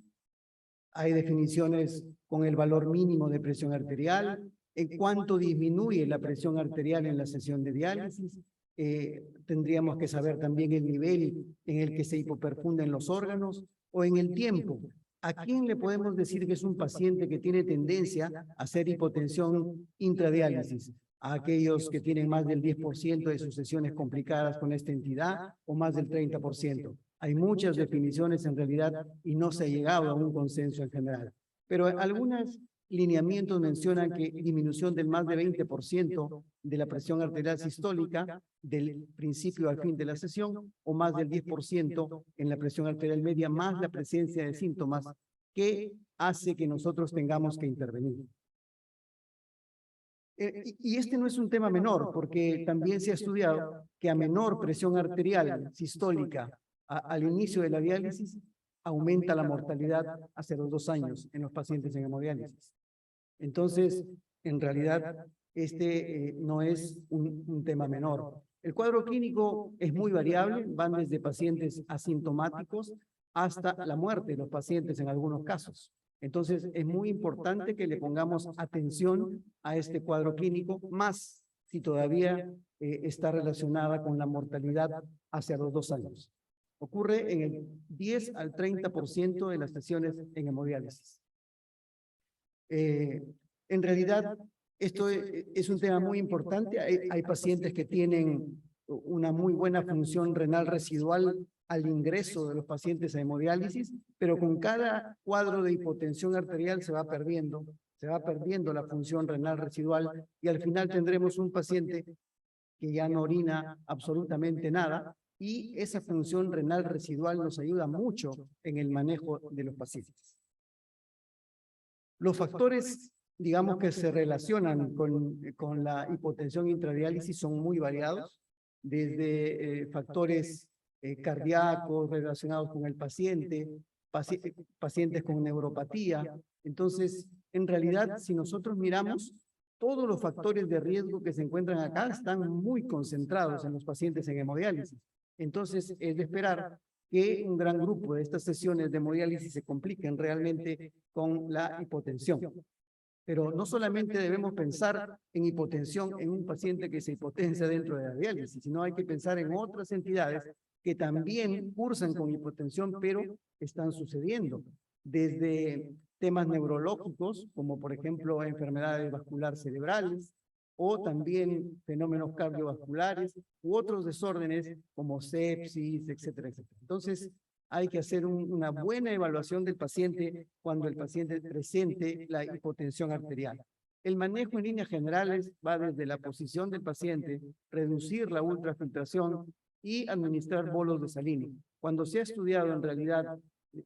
Hay definiciones con el valor mínimo de presión arterial, en cuánto disminuye la presión arterial en la sesión de diálisis. Tendríamos que saber también el nivel en el que se hipoperfunden los órganos o en el tiempo. ¿A quién le podemos decir que es un paciente que tiene tendencia a hacer hipotensión intradiálisis? A aquellos que tienen más del 10% de sus sesiones complicadas con esta entidad o más del 30%. Hay muchas definiciones en realidad y no se ha llegado a un consenso en general. Pero algunos lineamientos mencionan que disminución del más de 20% de la presión arterial sistólica del principio al fin de la sesión o más del 10% en la presión arterial media más la presencia de síntomas que hace que nosotros tengamos que intervenir. Y este no es un tema menor, porque también se ha estudiado que a menor presión arterial sistólica al inicio de la diálisis, aumenta la mortalidad hacia los 2 años en los pacientes en hemodiálisis. Entonces, en realidad, este no es un tema menor. El cuadro clínico es muy variable, van desde pacientes asintomáticos hasta la muerte de los pacientes en algunos casos. Entonces, es muy importante que le pongamos atención a este cuadro clínico, más si todavía está relacionada con la mortalidad hacia los 2 años. Ocurre en el 10 al 30% de las sesiones en hemodiálisis. En realidad, esto es un tema muy importante. Hay pacientes que tienen una muy buena función renal residual al ingreso de los pacientes a hemodiálisis, pero con cada cuadro de hipotensión arterial se va perdiendo la función renal residual y al final tendremos un paciente que ya no orina absolutamente nada y esa función renal residual nos ayuda mucho en el manejo de los pacientes. Los factores, digamos, que se relacionan con la hipotensión intradiálisis son muy variados, desde factores cardíacos relacionados con el paciente, pacientes con neuropatía. Entonces, en realidad, si nosotros miramos, todos los factores de riesgo que se encuentran acá están muy concentrados en los pacientes en hemodiálisis. Entonces, es de esperar que un gran grupo de estas sesiones de hemodiálisis se compliquen realmente con la hipotensión. Pero no solamente debemos pensar en hipotensión en un paciente que se hipotensa dentro de la diálisis, sino hay que pensar en otras entidades que también cursan con hipotensión, pero están sucediendo. Desde temas neurológicos, como por ejemplo enfermedades vasculares cerebrales, o también fenómenos cardiovasculares, u otros desórdenes como sepsis, etcétera, etcétera. Entonces, hay que hacer una buena evaluación del paciente cuando el paciente presente la hipotensión arterial. El manejo en líneas generales va desde la posición del paciente, reducir la ultrafiltración y administrar bolos de salina. Cuando se ha estudiado en realidad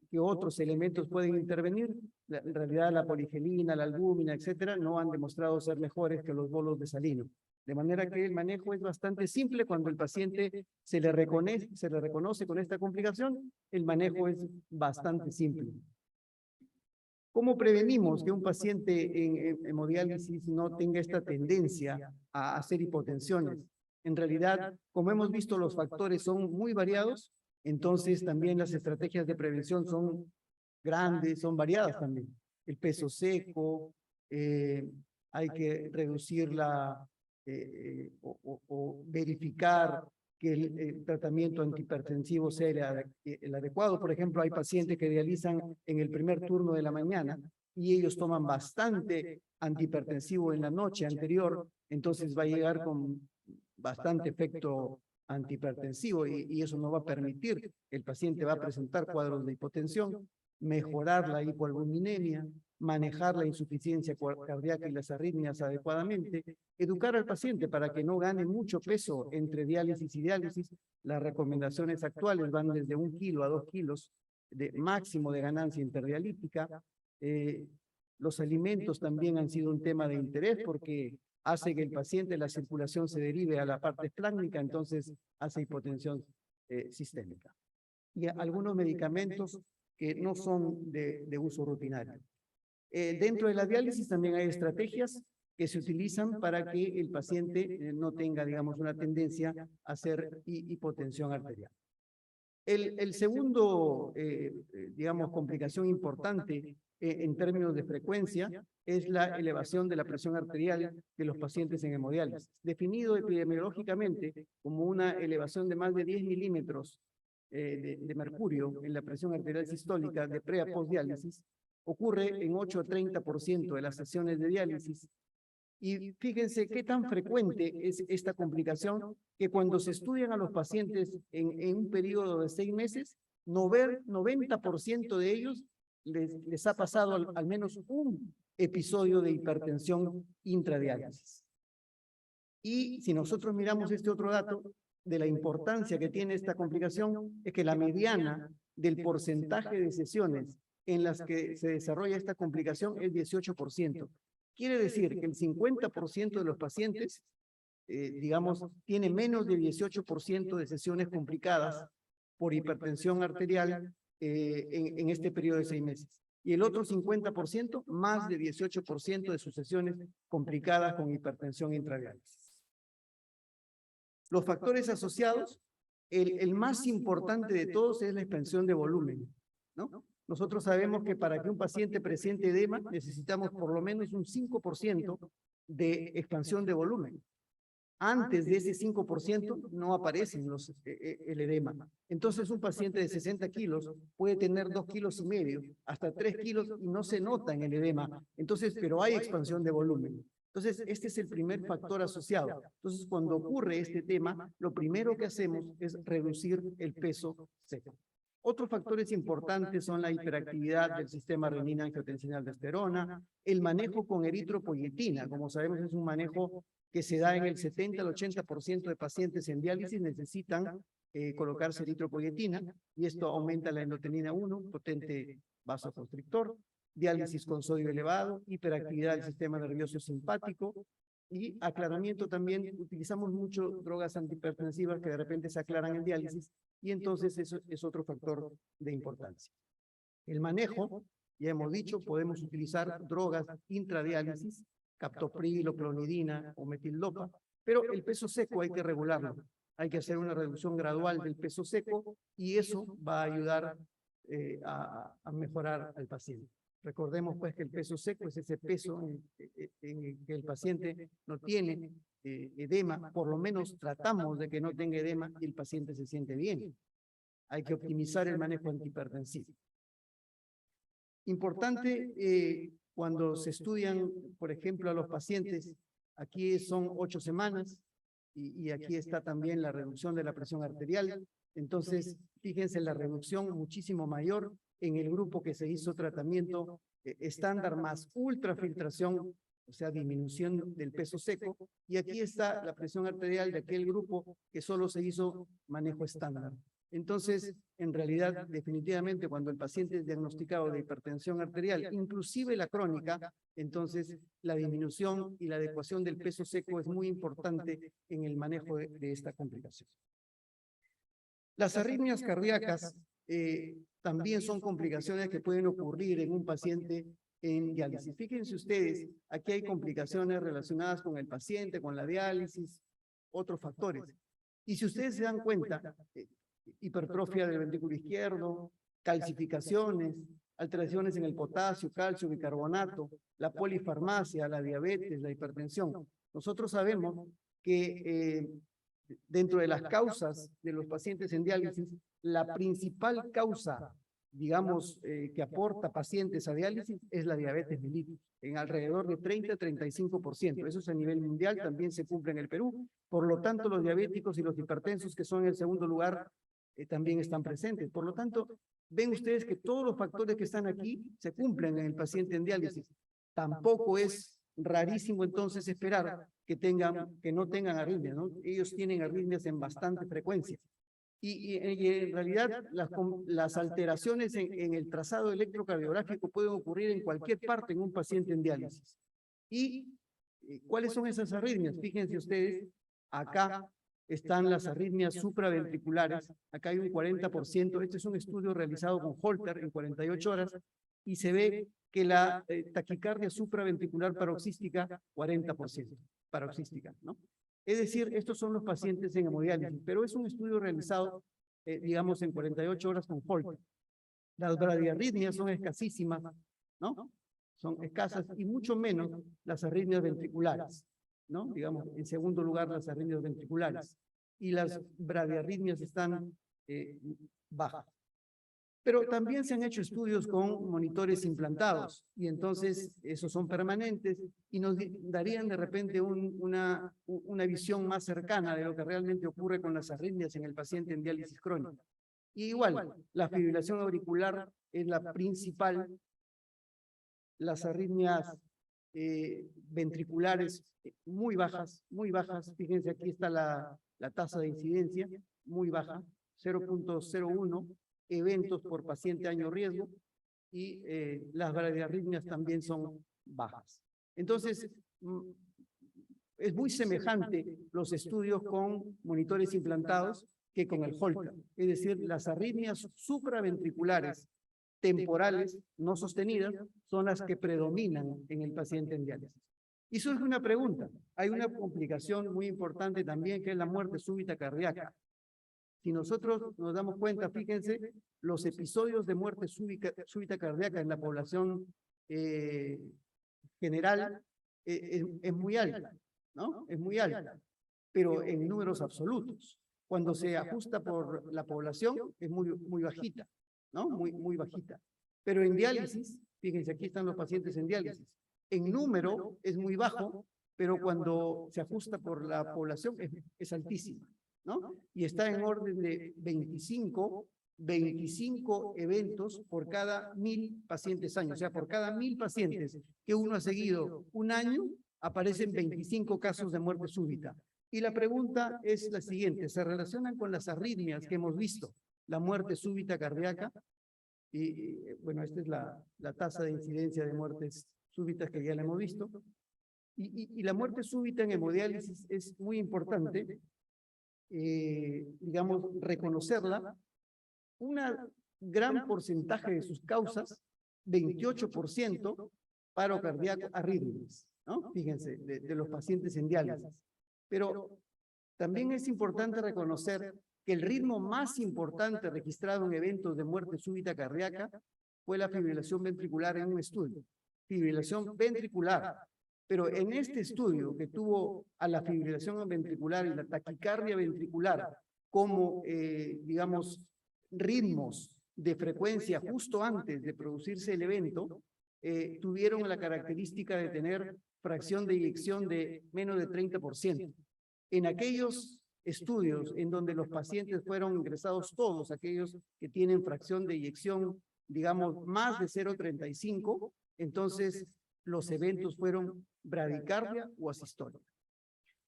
que otros elementos pueden intervenir, en realidad la poligelina, la albúmina, etcétera, no han demostrado ser mejores que los bolos de salino. De manera que el manejo es bastante simple cuando el paciente se le reconoce con esta complicación, el manejo es bastante simple. ¿Cómo prevenimos que un paciente en hemodiálisis no tenga esta tendencia a hacer hipotensiones? En realidad, como hemos visto, los factores son muy variados, entonces también las estrategias de prevención son grandes, son variadas también. El peso seco, hay que reducir o verificar que el tratamiento antihipertensivo sea el adecuado. Por ejemplo, hay pacientes que dializan en el primer turno de la mañana y ellos toman bastante antihipertensivo en la noche anterior, entonces va a llegar con bastante efecto antihipertensivo y eso no va a permitir, el paciente va a presentar cuadros de hipotensión, mejorar la hipoalbuminemia, manejar la insuficiencia cardíaca y las arritmias adecuadamente, educar al paciente para que no gane mucho peso entre diálisis y diálisis. Las recomendaciones actuales van desde 1 kilo a 2 kilos de máximo de ganancia interdialítica. Los alimentos también han sido un tema de interés porque hace que el paciente, la circulación se derive a la parte espláncnica, entonces hace hipotensión sistémica. Y algunos medicamentos que no son de uso rutinario. Dentro de la diálisis también hay estrategias que se utilizan para que el paciente no tenga, digamos, una tendencia a hacer hipotensión arterial. El segundo, digamos, complicación importante en términos de frecuencia es la elevación de la presión arterial de los pacientes en hemodiálisis, definido epidemiológicamente como una elevación de más de 10 milímetros de mercurio en la presión arterial sistólica de pre a postdiálisis. Ocurre en 8 a 30% de las sesiones de diálisis. Y fíjense qué tan frecuente es esta complicación, que cuando se estudian a los pacientes en un periodo de 6 meses, 90% de ellos les ha pasado al menos un episodio de hipertensión intradiálisis. Y si nosotros miramos este otro dato de la importancia que tiene esta complicación, es que la mediana del porcentaje de sesiones en las que se desarrolla esta complicación es 18%. Quiere decir que el 50% de los pacientes, digamos, tiene menos de 18% de sesiones complicadas por hipertensión arterial en este periodo de 6 meses. Y el otro 50%, más de 18% de sus sesiones complicadas con hipertensión intradiálisis. Los factores asociados, el más importante de todos es la expansión de volumen, ¿no? Nosotros sabemos que para que un paciente presente edema necesitamos por lo menos un 5% de expansión de volumen. Antes de ese 5% no aparecen el edema. Entonces un paciente de 60 kilos puede tener 2,5 kilos, hasta 3 kilos y no se nota en el edema. Entonces, pero hay expansión de volumen. Entonces, este es el primer factor asociado. Entonces, cuando ocurre este tema, lo primero que hacemos es reducir el peso seco. Otros factores importantes son la hiperactividad del sistema renina-angiotensina-aldosterona, el manejo con eritropoyetina. Como sabemos, es un manejo que se da en el 70 al 80% de pacientes en diálisis necesitan colocarse eritropoyetina y esto aumenta la endotenina 1, potente vasoconstrictor, diálisis con sodio elevado, hiperactividad del sistema nervioso simpático y aclaramiento también. Utilizamos mucho drogas antihipertensivas que de repente se aclaran en diálisis y entonces eso es otro factor de importancia. El manejo, ya hemos dicho, podemos utilizar drogas intradiálisis, captopril o clonidina o metildopa, pero el peso seco hay que regularlo. hay que hacer una reducción gradual del peso seco y eso va a ayudar a mejorar al paciente. Recordemos pues que el peso seco es ese peso en el que el paciente no tiene edema, por lo menos tratamos de que no tenga edema y el paciente se siente bien. Hay que optimizar el manejo antihipertensivo. Importante cuando se estudian, por ejemplo, a los pacientes, aquí son 8 semanas y aquí está también la reducción de la presión arterial. Entonces, fíjense la reducción muchísimo mayor en el grupo que se hizo tratamiento estándar más ultrafiltración, o sea, disminución del peso seco. Y aquí está la presión arterial de aquel grupo que solo se hizo manejo estándar. Entonces, en realidad, definitivamente, cuando el paciente es diagnosticado de hipertensión arterial, inclusive la crónica, entonces la disminución y la adecuación del peso seco es muy importante en el manejo de esta complicación. Las arritmias cardíacas también son complicaciones que pueden ocurrir en un paciente en diálisis. Fíjense ustedes, aquí hay complicaciones relacionadas con el paciente, con la diálisis, otros factores. Y si ustedes se dan cuenta, hipertrofia del ventrículo izquierdo, calcificaciones, alteraciones en el potasio, calcio, bicarbonato, la polifarmacia, la diabetes, la hipertensión. Nosotros sabemos que dentro de las causas de los pacientes en diálisis, la principal causa, digamos, que aporta pacientes a diálisis es la diabetes mellitus, en alrededor de 30-35%. Eso es a nivel mundial, también se cumple en el Perú. Por lo tanto, los diabéticos y los hipertensos, que son en el segundo lugar, también están presentes. Por lo tanto, ven ustedes que todos los factores que están aquí se cumplen en el paciente en diálisis. Tampoco es rarísimo entonces esperar que no tengan arritmias, ¿no? Ellos tienen arritmias en bastante frecuencia. Y en realidad las alteraciones en el trazado electrocardiográfico pueden ocurrir en cualquier parte en un paciente en diálisis. ¿Y cuáles son esas arritmias? Fíjense ustedes, acá están las arritmias supraventriculares, acá hay un 40%, este es un estudio realizado con Holter en 48 horas, y se ve que la taquicardia supraventricular paroxística, 40%, paroxística, ¿no? Es decir, estos son los pacientes en hemodiálisis, pero es un estudio realizado, digamos, en 48 horas con Holter. Las bradiarritmias son escasísimas, ¿no? Son escasas y mucho menos las arritmias ventriculares, ¿no? Digamos, en segundo lugar, las arritmias ventriculares. Y las bradiarritmias están bajas. Pero también se han hecho estudios con monitores implantados, y entonces esos son permanentes y nos darían de repente una visión más cercana de lo que realmente ocurre con las arritmias en el paciente en diálisis crónica. Y igual, la fibrilación auricular es la principal, las arritmias ventriculares muy bajas, fíjense aquí está la tasa de incidencia, muy baja, 0.01 eventos por paciente año riesgo, y las bradiarritmias también son bajas. Entonces, es muy semejante los estudios con monitores implantados que con el Holter, es decir, las arritmias supraventriculares temporales no sostenidas son las que predominan en el paciente en diálisis. Y surge una pregunta, hay una complicación muy importante también que es la muerte súbita cardíaca. Si nosotros nos damos cuenta, fíjense, los episodios de muerte súbita cardíaca en la población general es muy alta, ¿no? Es muy alta, pero en números absolutos. Cuando se ajusta por la población es muy bajita, ¿no? Muy bajita. Pero en diálisis, fíjense, aquí están los pacientes en diálisis. En número es muy bajo, pero cuando se ajusta por la población es altísima, ¿no? Y está en orden de 25 eventos por cada 1000 pacientes año. O sea, por cada 1000 pacientes que uno ha seguido un año, aparecen 25 casos de muerte súbita. Y la pregunta es la siguiente, ¿se relacionan con las arritmias que hemos visto? La muerte súbita cardíaca, y bueno, esta es la tasa de incidencia de muertes súbitas que ya la hemos visto. Y la muerte súbita en hemodiálisis es muy importante, digamos, reconocerla. Un gran porcentaje de sus causas, 28%, paro cardíaco, arritmias, ¿no? Fíjense, de los pacientes en diálisis. Pero También es importante reconocer que el ritmo más importante registrado en eventos de muerte súbita cardíaca fue la fibrilación ventricular en un estudio. Fibrilación ventricular. Pero en este estudio que tuvo a la fibrilación ventricular y la taquicardia ventricular como, digamos, ritmos de frecuencia justo antes de producirse el evento, tuvieron la característica de tener fracción de eyección de menos de 30%. En aquellos estudios en donde los pacientes fueron ingresados todos, aquellos que tienen fracción de eyección, digamos, más de 0,35, entonces los eventos fueron bradicardia o asistolia.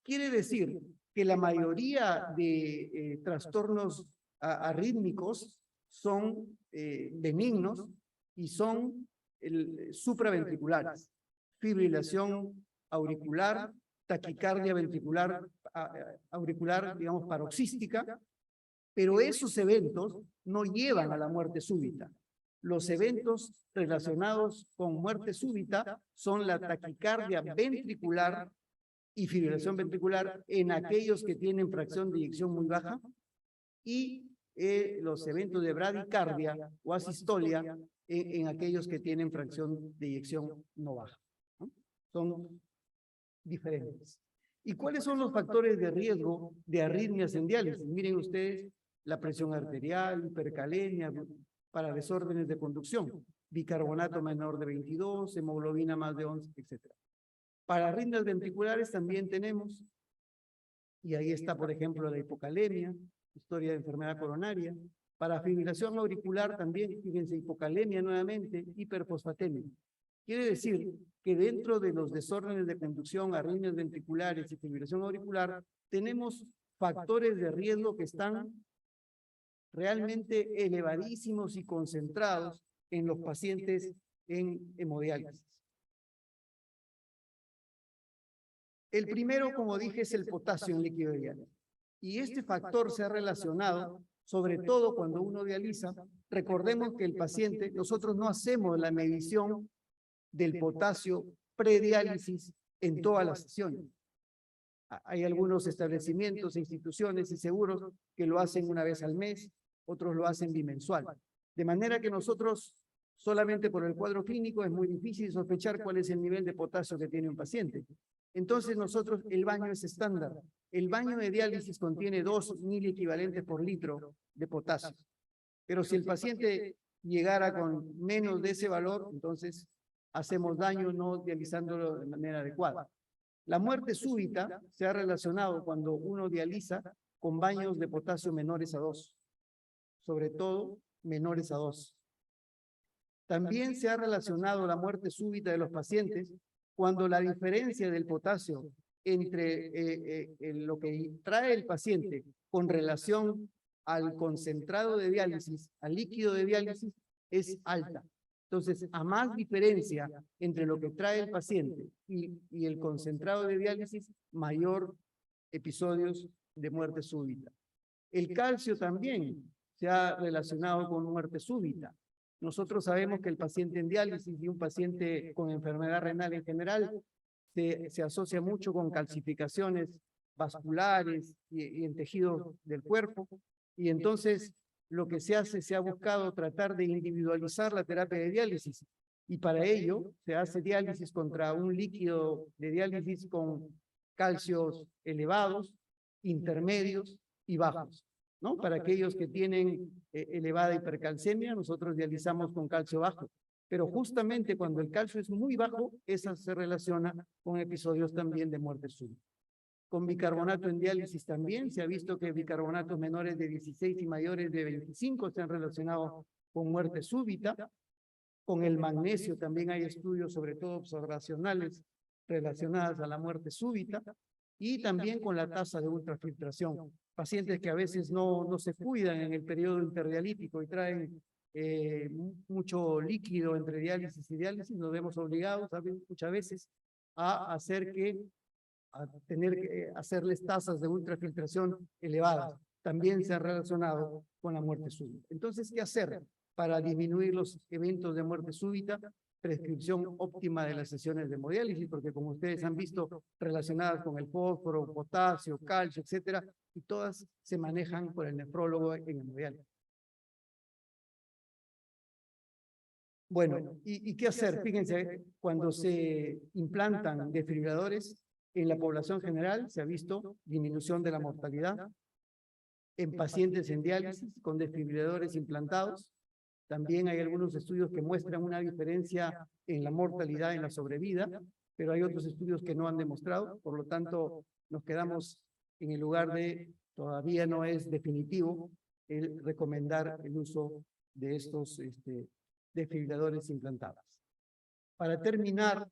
Quiere decir que la mayoría de trastornos arrítmicos son benignos y son supraventriculares. Fibrilación auricular, taquicardia ventricular auricular, digamos, paroxística, pero esos eventos no llevan a la muerte súbita. Los eventos relacionados con muerte súbita son la taquicardia ventricular y fibrilación ventricular en aquellos que tienen fracción de eyección muy baja y los eventos de bradicardia o asistolia en aquellos que tienen fracción de eyección no baja, ¿no? Son diferentes. ¿Y cuáles son los factores de riesgo de arritmias en diálisis? Miren ustedes la presión arterial, hipercalemia, para desórdenes de conducción, bicarbonato menor de 22, hemoglobina más de 11, etc. Para arritmias ventriculares también tenemos, y ahí está, por ejemplo, la hipocalemia, historia de enfermedad coronaria. Para fibrilación auricular también, fíjense, hipocalemia nuevamente, hiperfosfatemia. Quiere decir que dentro de los desórdenes de conducción, arritmias ventriculares y fibrilación auricular, tenemos factores de riesgo que están realmente elevadísimos y concentrados en los pacientes en hemodiálisis. El primero, como dije, es el potasio en líquido de diálisis. Y este factor se ha relacionado, sobre todo cuando uno dializa. Recordemos que el paciente, nosotros no hacemos la medición del potasio prediálisis en todas las sesiones. Hay algunos establecimientos, instituciones y seguros que lo hacen una vez al mes, otros lo hacen bimensual. De manera que nosotros, solamente por el cuadro clínico, es muy difícil sospechar cuál es el nivel de potasio que tiene un paciente. Entonces nosotros, el baño es estándar. El baño de diálisis contiene 2 miliequivalentes por litro de potasio. Pero si el paciente llegara con menos de ese valor, entonces hacemos daño no dializándolo de manera adecuada. La muerte súbita se ha relacionado cuando uno dializa con baños de potasio menores a 2, sobre todo menores a 2. También se ha relacionado la muerte súbita de los pacientes cuando la diferencia del potasio entre lo que trae el paciente con relación al concentrado de diálisis, al líquido de diálisis, es alta. Entonces, a más diferencia entre lo que trae el paciente y el concentrado de diálisis, mayor episodios de muerte súbita. El calcio también se ha relacionado con muerte súbita. Nosotros sabemos que el paciente en diálisis y un paciente con enfermedad renal en general se asocia mucho con calcificaciones vasculares y en tejidos del cuerpo. Y entonces lo que se hace, se ha buscado tratar de individualizar la terapia de diálisis. Y para ello se hace diálisis contra un líquido de diálisis con calcios elevados, intermedios y bajos, ¿no? Para aquellos que tienen elevada hipercalcemia, nosotros dializamos con calcio bajo. Pero justamente cuando el calcio es muy bajo, esa se relaciona con episodios también de muerte súbita. Con bicarbonato en diálisis también se ha visto que bicarbonatos menores de 16 y mayores de 25 se han relacionado con muerte súbita. Con el magnesio también hay estudios, sobre todo observacionales, relacionadas a la muerte súbita. Y también con la tasa de ultrafiltración. Pacientes que a veces no se cuidan en el periodo interdialítico y traen mucho líquido entre diálisis y diálisis, nos vemos obligados muchas veces a tener que hacerles tasas de ultrafiltración elevadas. También se ha relacionado con la muerte súbita. Entonces, ¿qué hacer para disminuir los eventos de muerte súbita? prescripción óptima de las sesiones de hemodiálisis, porque como ustedes han visto, relacionadas con el fósforo, potasio, calcio, etcétera, y todas se manejan por el nefrólogo en hemodiálisis. Bueno, ¿y qué hacer? Fíjense, cuando se implantan desfibriladores en la población general, se ha visto disminución de la mortalidad. En pacientes en diálisis con desfibriladores implantados, también hay algunos estudios que muestran una diferencia en la mortalidad, en la sobrevida, pero hay otros estudios que no han demostrado, por lo tanto, nos quedamos en el lugar de todavía no es definitivo el recomendar el uso de estos desfibriladores implantados. Para terminar,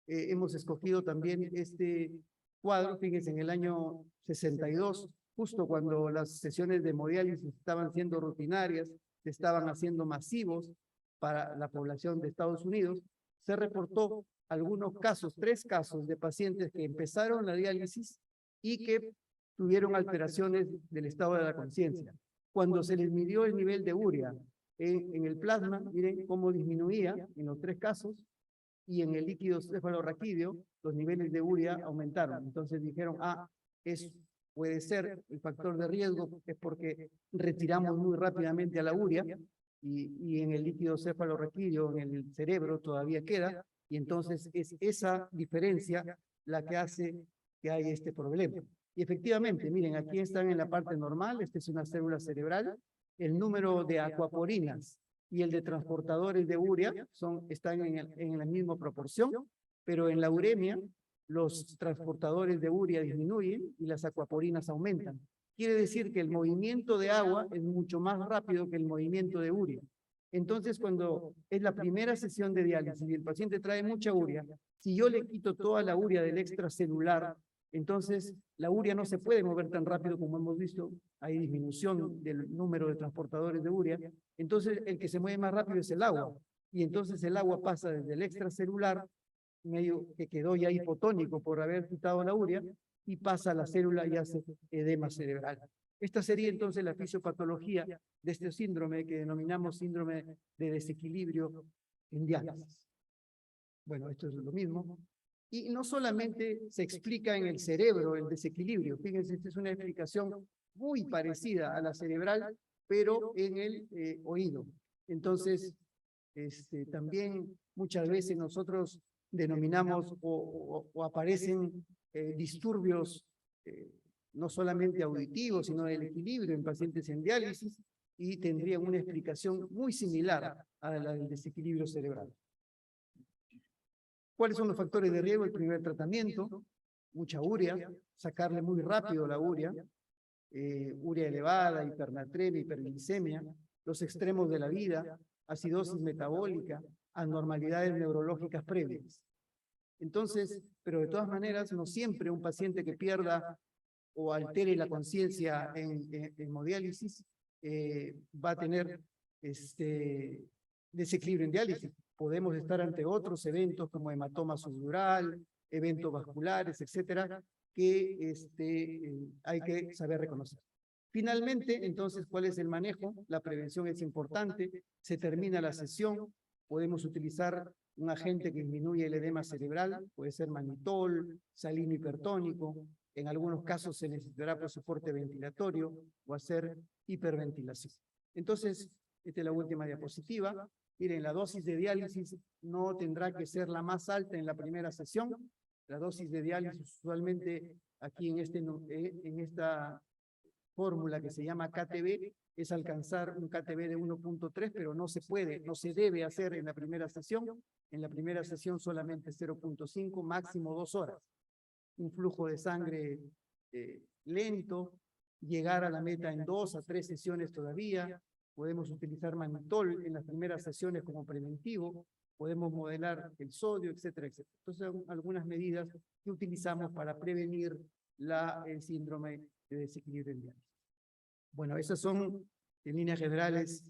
hemos escogido también este cuadro, fíjense, en el año 62, justo cuando las sesiones de hemodiálisis estaban siendo rutinarias, se estaban haciendo masivos para la población de Estados Unidos, se reportó algunos casos, 3 casos de pacientes que empezaron la diálisis y que tuvieron alteraciones del estado de la conciencia. Cuando se les midió el nivel de urea en el plasma, miren cómo disminuía en los 3 casos, y en el líquido cefalorraquídeo los niveles de urea aumentaron. Entonces dijeron, puede ser el factor de riesgo, es porque retiramos muy rápidamente a la urea, y en el líquido cefalorraquídeo, en el cerebro, todavía queda, y entonces es esa diferencia la que hace que hay este problema. Y efectivamente, miren, aquí están en la parte normal, esta es una célula cerebral, el número de acuaporinas y el de transportadores de urea están en la misma proporción, pero en la uremia los transportadores de urea disminuyen y las acuaporinas aumentan. Quiere decir que el movimiento de agua es mucho más rápido que el movimiento de urea. Entonces, cuando es la primera sesión de diálisis y el paciente trae mucha urea, si yo le quito toda la urea del extracelular, entonces la urea no se puede mover tan rápido como hemos visto, hay disminución del número de transportadores de urea, entonces el que se mueve más rápido es el agua, y entonces el agua pasa desde el extracelular, medio que quedó ya hipotónico por haber quitado la urea, y pasa a la célula y hace edema cerebral. Esta sería entonces la fisiopatología de este síndrome que denominamos síndrome de desequilibrio en diálisis. Bueno, esto es lo mismo. Y no solamente se explica en el cerebro el desequilibrio, fíjense, esta es una explicación muy parecida a la cerebral, pero en el oído. Entonces, también muchas veces nosotros denominamos o aparecen disturbios no solamente auditivos, sino del equilibrio en pacientes en diálisis, y tendrían una explicación muy similar a la del desequilibrio cerebral. ¿Cuáles son los factores de riesgo? El primer tratamiento, mucha urea, sacarle muy rápido la urea, urea elevada, hipernatremia, hiperglicemia, los extremos de la vida, acidosis metabólica, anormalidades neurológicas previas. Entonces, pero de todas maneras, no siempre un paciente que pierda o altere la conciencia en hemodiálisis va a tener desequilibrio en diálisis. Podemos estar ante otros eventos como hematoma subdural, eventos vasculares, etcétera, que hay que saber reconocer. Finalmente, entonces, ¿cuál es el manejo? La prevención es importante. Se termina la sesión, podemos utilizar un agente que disminuye el edema cerebral, puede ser mannitol, salino hipertónico, en algunos casos se necesitará por soporte ventilatorio o hacer hiperventilación. Entonces, esta es la última diapositiva. Miren, la dosis de diálisis no tendrá que ser la más alta en la primera sesión. La dosis de diálisis usualmente aquí en esta fórmula que se llama KTB es alcanzar un KTB de 1.3, pero no se puede, no se debe hacer en la primera sesión. En la primera sesión solamente 0.5, máximo 2 horas. Un flujo de sangre lento, llegar a la meta en 2 a 3 sesiones todavía. Podemos utilizar mannitol en las primeras sesiones como preventivo, podemos modelar el sodio, etcétera, etcétera. Entonces, son algunas medidas que utilizamos para prevenir el síndrome de desequilibrio en diálisis. Bueno, esas son, en líneas generales,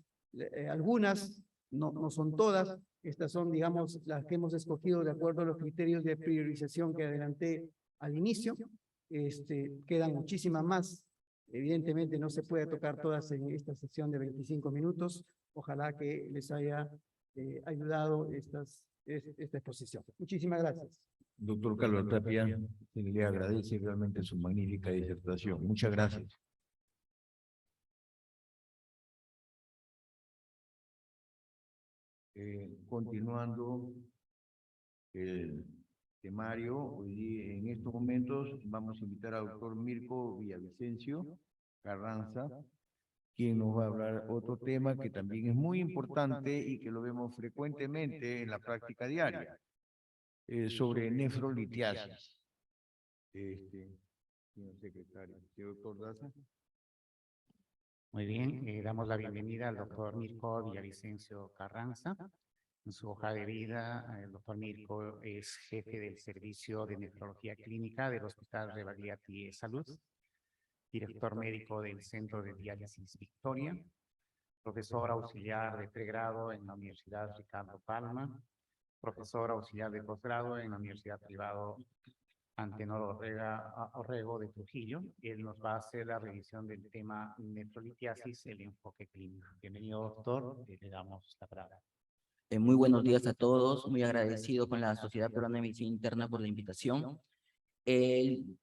algunas, no son todas. Estas son, digamos, las que hemos escogido de acuerdo a los criterios de priorización que adelanté al inicio. Quedan muchísimas más. Evidentemente no se puede tocar todas en esta sesión de 25 minutos. Ojalá que les haya ayudado estas esta exposición. Muchísimas gracias. Doctor Carlos Tapia, se le agradece realmente su magnífica disertación. Muchas gracias. Continuando el temario, hoy en estos momentos vamos a invitar al doctor Mirko Villavicencio Carranza, quien nos va a hablar otro tema que también es muy importante y que lo vemos frecuentemente en la práctica diaria, sobre nefrolitiasis. Señor secretario, doctor Daza. Muy bien, damos la bienvenida al doctor Mirko Villavicencio Carranza. En su hoja de vida, el doctor Mirko es jefe del Servicio de Nefrología Clínica del Hospital Rebagliati Salud, director médico del Centro de Diálisis Victoria, profesor auxiliar de pregrado en la Universidad Ricardo Palma, profesor auxiliar de posgrado en la Universidad Privada Antenor Orrego de Trujillo. Él nos va a hacer la revisión del tema nefrolitiasis, el enfoque clínico. Bienvenido, doctor. Le damos la palabra. Muy buenos días a todos. Muy agradecido con la Sociedad Peruana de Medicina Interna por la invitación.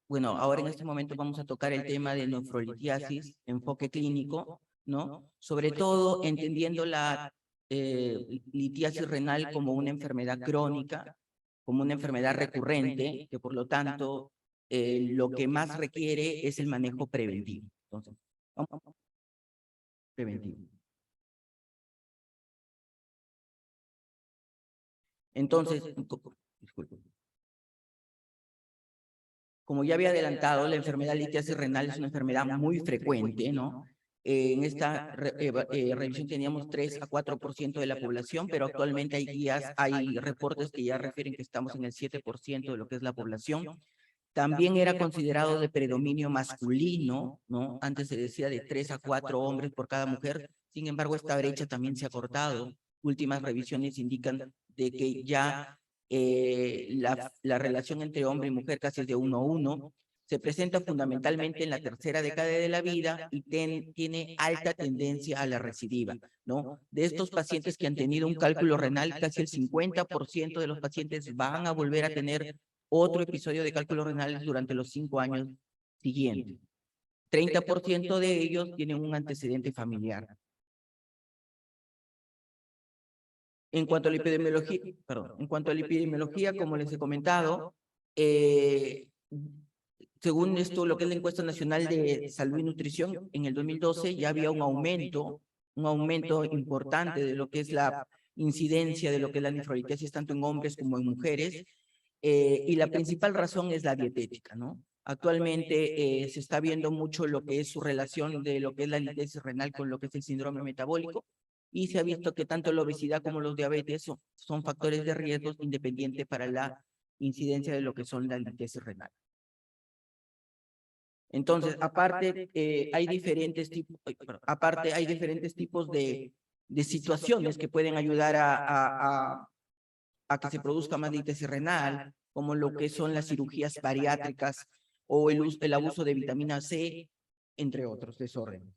Bueno, ahora en este momento vamos a tocar el tema de nefrolitiasis, enfoque clínico, ¿no? Sobre todo entendiendo la litiasis renal como una enfermedad crónica, como una enfermedad recurrente, que por lo tanto lo que más requiere es el manejo preventivo. Entonces, vamos. Preventivo. Entonces, disculpe. Como ya había adelantado, la enfermedad litiasis renal es una enfermedad muy frecuente, ¿no? En esta revisión teníamos 3 a 4% de la población, pero actualmente hay guías, hay reportes que ya refieren que estamos en el 7% de lo que es la población. También era considerado de predominio masculino, ¿no? Antes se decía de 3 a 4 hombres por cada mujer. Sin embargo, esta brecha también se ha cortado. Últimas revisiones indican de que ya la relación entre hombre y mujer casi es de 1 a 1. Se presenta fundamentalmente en la tercera década de la vida y tiene alta tendencia a la recidiva, ¿no? De estos pacientes que han tenido un cálculo renal, casi el 50% de los pacientes van a volver a tener otro episodio de cálculo renal durante los 5 años siguientes. 30% de ellos tienen un antecedente familiar. En cuanto a la epidemiología, como les he comentado, según esto, lo que es la encuesta nacional de salud y nutrición, en el 2012 ya había un aumento importante de lo que es la incidencia de lo que es la nefrolitiasis tanto en hombres como en mujeres, y la principal razón es la dietética, ¿no? Actualmente se está viendo mucho lo que es su relación de lo que es la litiasis renal con lo que es el síndrome metabólico, y se ha visto que tanto la obesidad como los diabetes son factores de riesgo independientes para la incidencia de lo que son la litiasis renal. Entonces, aparte, hay diferentes tipos de situaciones que pueden ayudar a que se produzca más litiasis renal, como lo que son las cirugías bariátricas o el abuso de vitamina C, entre otros desórdenes.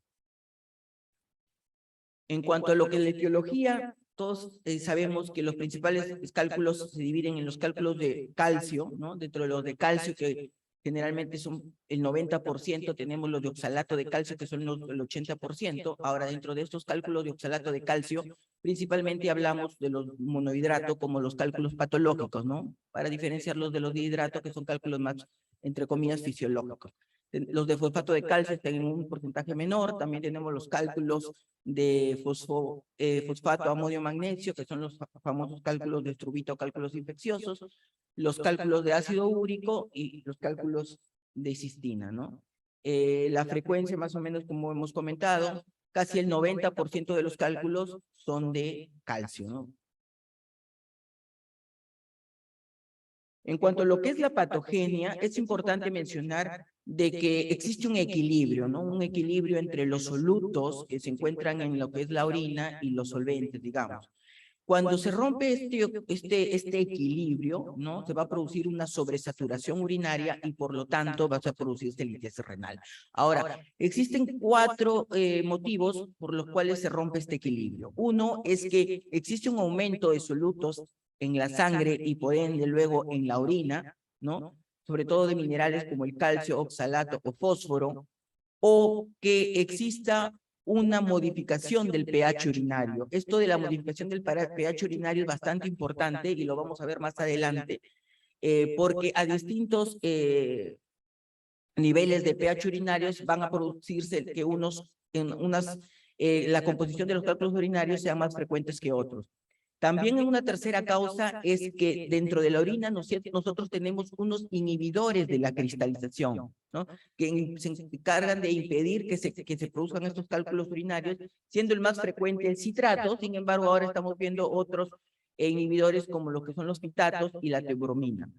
En cuanto a lo que es la etiología, todos sabemos que los principales cálculos se dividen en los cálculos de calcio, ¿no? Dentro de los de calcio, que generalmente son el 90%, tenemos los de oxalato de calcio, que son el 80%. Ahora, dentro de estos cálculos de oxalato de calcio, principalmente hablamos de los monohidratos como los cálculos patológicos, ¿no? Para diferenciarlos de los dihidratos, que son cálculos más, entre comillas, fisiológicos. Los de fosfato de calcio tienen un porcentaje menor. También tenemos los cálculos de fosfato amonio magnesio, que son los famosos cálculos de estrubito, cálculos infecciosos, los cálculos de ácido úrico y los cálculos de cistina, ¿no? La frecuencia, más o menos, como hemos comentado, casi el 90% de los cálculos son de calcio, ¿no? En cuanto a lo que es la patogenia, es importante mencionar de que existe un equilibrio, ¿no? Un equilibrio entre los solutos que se encuentran en lo que es la orina y los solventes, digamos. Cuando se rompe este equilibrio, ¿no? Se va a producir una sobresaturación urinaria y por lo tanto va a producirse litiasis renal. Ahora, existen 4 motivos por los cuales se rompe este equilibrio. Uno es que existe un aumento de solutos en la sangre y por ende luego en la orina, ¿no? Sobre todo de minerales como el calcio, oxalato o fósforo, o que exista una modificación del pH urinario. Esto de la modificación del pH urinario es bastante importante y lo vamos a ver más adelante, porque a distintos niveles de pH urinarios van a producirse que la composición de los cálculos urinarios sean más frecuentes que otros. También una tercera causa es que dentro de la orina nosotros tenemos unos inhibidores de la cristalización, ¿no? Que se encargan de impedir que se produzcan estos cálculos urinarios, siendo el más frecuente el citrato. Sin embargo, ahora estamos viendo otros inhibidores como lo que son los fitatos y la teobromina.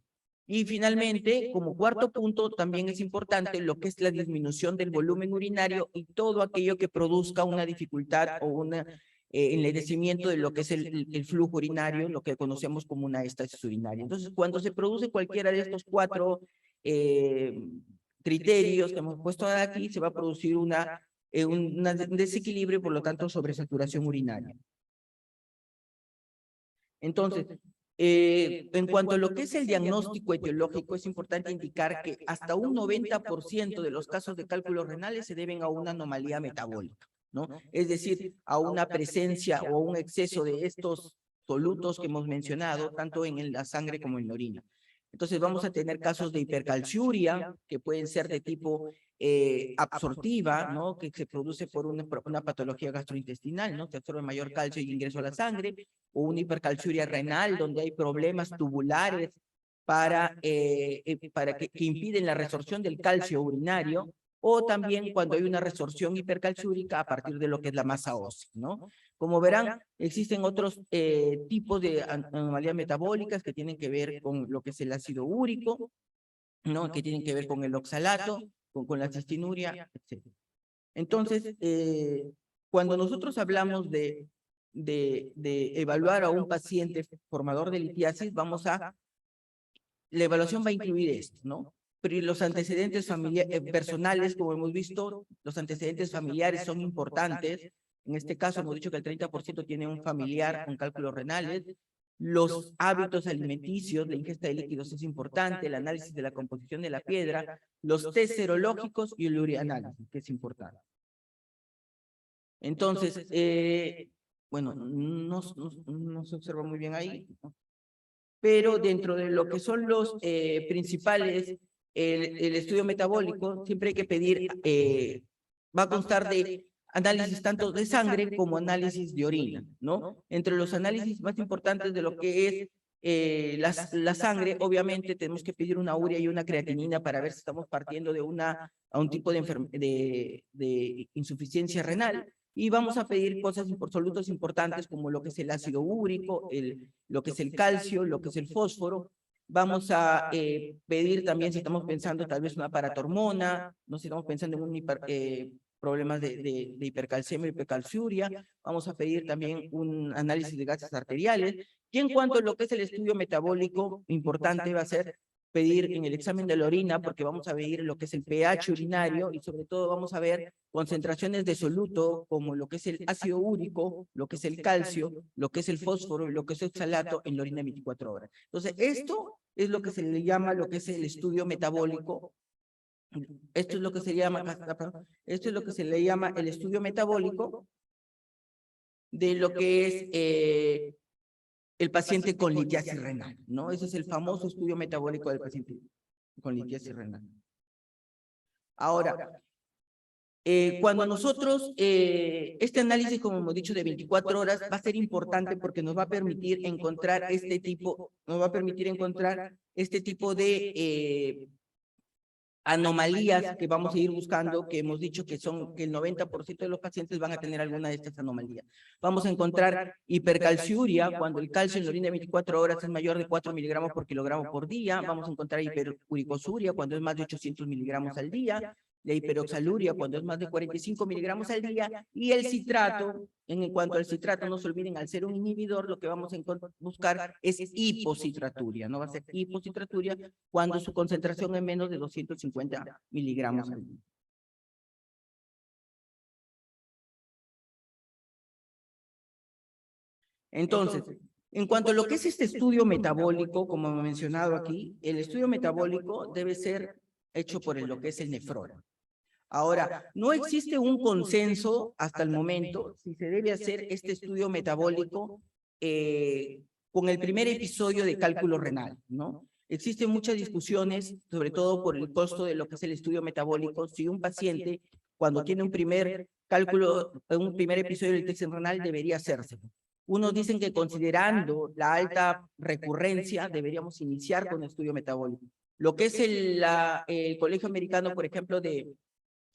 Y finalmente, como cuarto punto, también es importante lo que es la disminución del volumen urinario y todo aquello que produzca una dificultad o un enlentecimiento de lo que es el flujo urinario, lo que conocemos como una estasis urinaria. Entonces, cuando se produce cualquiera de estos cuatro criterios que hemos puesto aquí, se va a producir un desequilibrio y por lo tanto sobresaturación urinaria. Entonces, en cuanto a lo que es el diagnóstico etiológico, es importante indicar que hasta un 90% de los casos de cálculos renales se deben a una anomalía metabólica, ¿no? Es decir, a una presencia o un exceso de estos solutos que hemos mencionado, tanto en la sangre como en la orina. Entonces vamos a tener casos de hipercalciuria, que pueden ser de tipo absortiva, ¿no? Que se produce por una patología gastrointestinal, ¿no? Se absorbe mayor calcio y ingreso a la sangre, o una hipercalciuria renal, donde hay problemas tubulares para que impiden la resorción del calcio urinario, o también cuando hay una resorción hipercalciúrica a partir de lo que es la masa ósea, ¿no? Como verán, existen otros tipos de anomalías metabólicas que tienen que ver con lo que es el ácido úrico, ¿no? Que tienen que ver con el oxalato, con la cistinuria, etc. Entonces, cuando nosotros hablamos de evaluar a un paciente formador de litiasis, la evaluación va a incluir esto, ¿no? Pero los antecedentes personales, como hemos visto, los antecedentes familiares son importantes. En este caso, hemos dicho que el 30% tiene un familiar con cálculos renales. Los hábitos alimenticios, la ingesta de líquidos es importante, el análisis de la composición de la piedra, los test serológicos y el urianálisis, que es importante. Entonces, bueno, no se observa muy bien ahí, ¿no? Pero dentro de lo que son los principales, el estudio metabólico, siempre hay que pedir, va a constar de análisis tanto de sangre como análisis de orina, ¿no? Entre los análisis más importantes de lo que es la sangre, obviamente tenemos que pedir una urea y una creatinina para ver si estamos partiendo de a un tipo de insuficiencia renal. Y vamos a pedir cosas solutos importantes como lo que es el ácido úrico, lo que es el calcio, lo que es el fósforo. Vamos a pedir también si estamos pensando tal vez una paratormona, no si estamos pensando en problemas de hipercalcemia, hipercalciuria. Vamos a pedir también un análisis de gases arteriales. Y en cuanto a lo que es el estudio metabólico, importante va a ser pedir en el examen de la orina, porque vamos a ver lo que es el pH urinario y sobre todo vamos a ver concentraciones de soluto como lo que es el ácido úrico, lo que es el calcio, lo que es el fósforo y lo que es el oxalato en la orina 24 horas. Entonces, esto es lo que se le llama lo que es el estudio metabólico. Esto es lo que se le llama el estudio metabólico de lo que es el paciente con litiasis renal, ¿no? Ese es el famoso estudio metabólico del paciente con litiasis renal. Ahora, cuando nosotros, este análisis, como hemos dicho, de 24 horas, va a ser importante porque nos va a permitir encontrar este tipo de anomalías que vamos a ir buscando, que hemos dicho que el 90% de los pacientes van a tener alguna de estas anomalías. Vamos a encontrar hipercalciuria, cuando el calcio en la orina de 24 horas es mayor de 4 miligramos por kilogramo por día. Vamos a encontrar hiperuricosuria, cuando es más de 800 miligramos al día. La hiperoxaluria, cuando es más de 45 miligramos al día. Y el citrato, en cuanto al citrato, no se olviden, al ser un inhibidor, lo que vamos a buscar es hipocitraturia, ¿no? Va a ser hipocitraturia cuando su concentración es menos de 250 miligramos al día. Entonces, En cuanto a lo que es este estudio metabólico, como he mencionado aquí, el estudio metabólico debe ser hecho por lo que es el nefrólogo. Ahora, no existe un consenso hasta el momento si se debe hacer este estudio metabólico con el primer episodio de cálculo renal, ¿no? Existen muchas discusiones, sobre todo por el costo de lo que es el estudio metabólico, si un paciente, cuando tiene un primer cálculo, un primer episodio de litio renal, debería hacerse. Unos dicen que considerando la alta recurrencia, deberíamos iniciar con el estudio metabólico. Lo que es el Colegio Americano, por ejemplo, de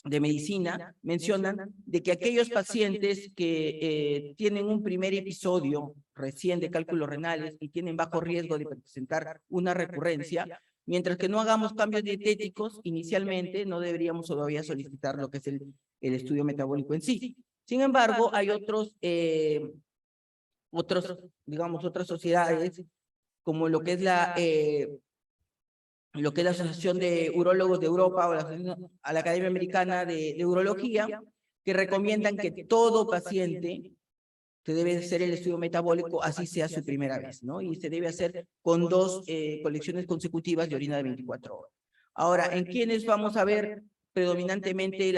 medicina, mencionan de que aquellos pacientes que tienen un primer episodio recién de cálculos renales y tienen bajo riesgo de presentar una recurrencia, mientras que no hagamos cambios dietéticos, inicialmente no deberíamos todavía solicitar lo que es el estudio metabólico en sí. Sin embargo, hay otras sociedades, como lo que es la Asociación de Urólogos de Europa o a la Academia Americana de Urología, que recomiendan que todo paciente se debe hacer el estudio metabólico, así sea su primera vez, ¿no? Y se debe hacer con 2 colecciones consecutivas de orina de 24 horas. Ahora, ¿en quiénes vamos a ver predominantemente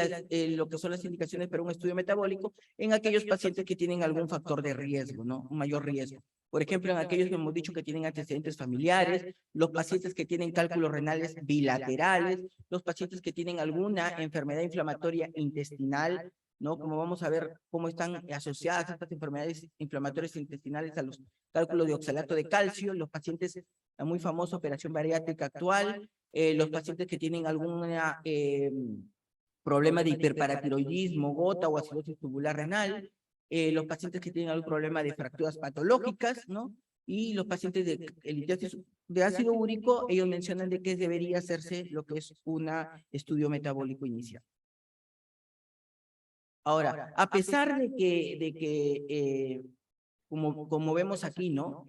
lo que son las indicaciones para un estudio metabólico? En aquellos pacientes que tienen algún factor de riesgo, ¿no? Un mayor riesgo. Por ejemplo, en aquellos que hemos dicho que tienen antecedentes familiares, los pacientes que tienen cálculos renales bilaterales, los pacientes que tienen alguna enfermedad inflamatoria intestinal, ¿no? Como vamos a ver cómo están asociadas estas enfermedades inflamatorias intestinales a los cálculos de oxalato de calcio, los pacientes, la muy famosa operación bariátrica actual, los pacientes que tienen algún problema de hiperparatiroidismo, gota o acidosis tubular renal, los pacientes que tienen algún problema de fracturas patológicas, ¿no? Y los pacientes de ácido úrico, ellos mencionan de que debería hacerse lo que es un estudio metabólico inicial. Ahora, a pesar de que como vemos aquí, ¿no?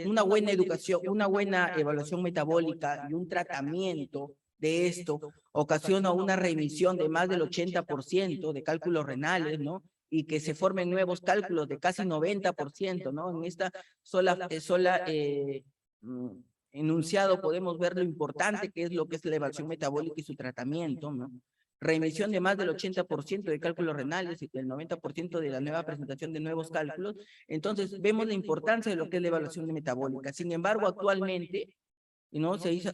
Una buena educación, una buena evaluación metabólica y un tratamiento de esto ocasiona una remisión de más del 80% de cálculos renales, ¿no? Y que se formen nuevos cálculos de casi 90%, ¿no? En esta sola enunciado podemos ver lo importante que es lo que es la evaluación metabólica y su tratamiento, ¿no? Remisión de más del 80% de cálculos renales y del 90% de la nueva presentación de nuevos cálculos. Entonces, vemos la importancia de lo que es la evaluación metabólica. Sin embargo, actualmente, ¿no? Se hizo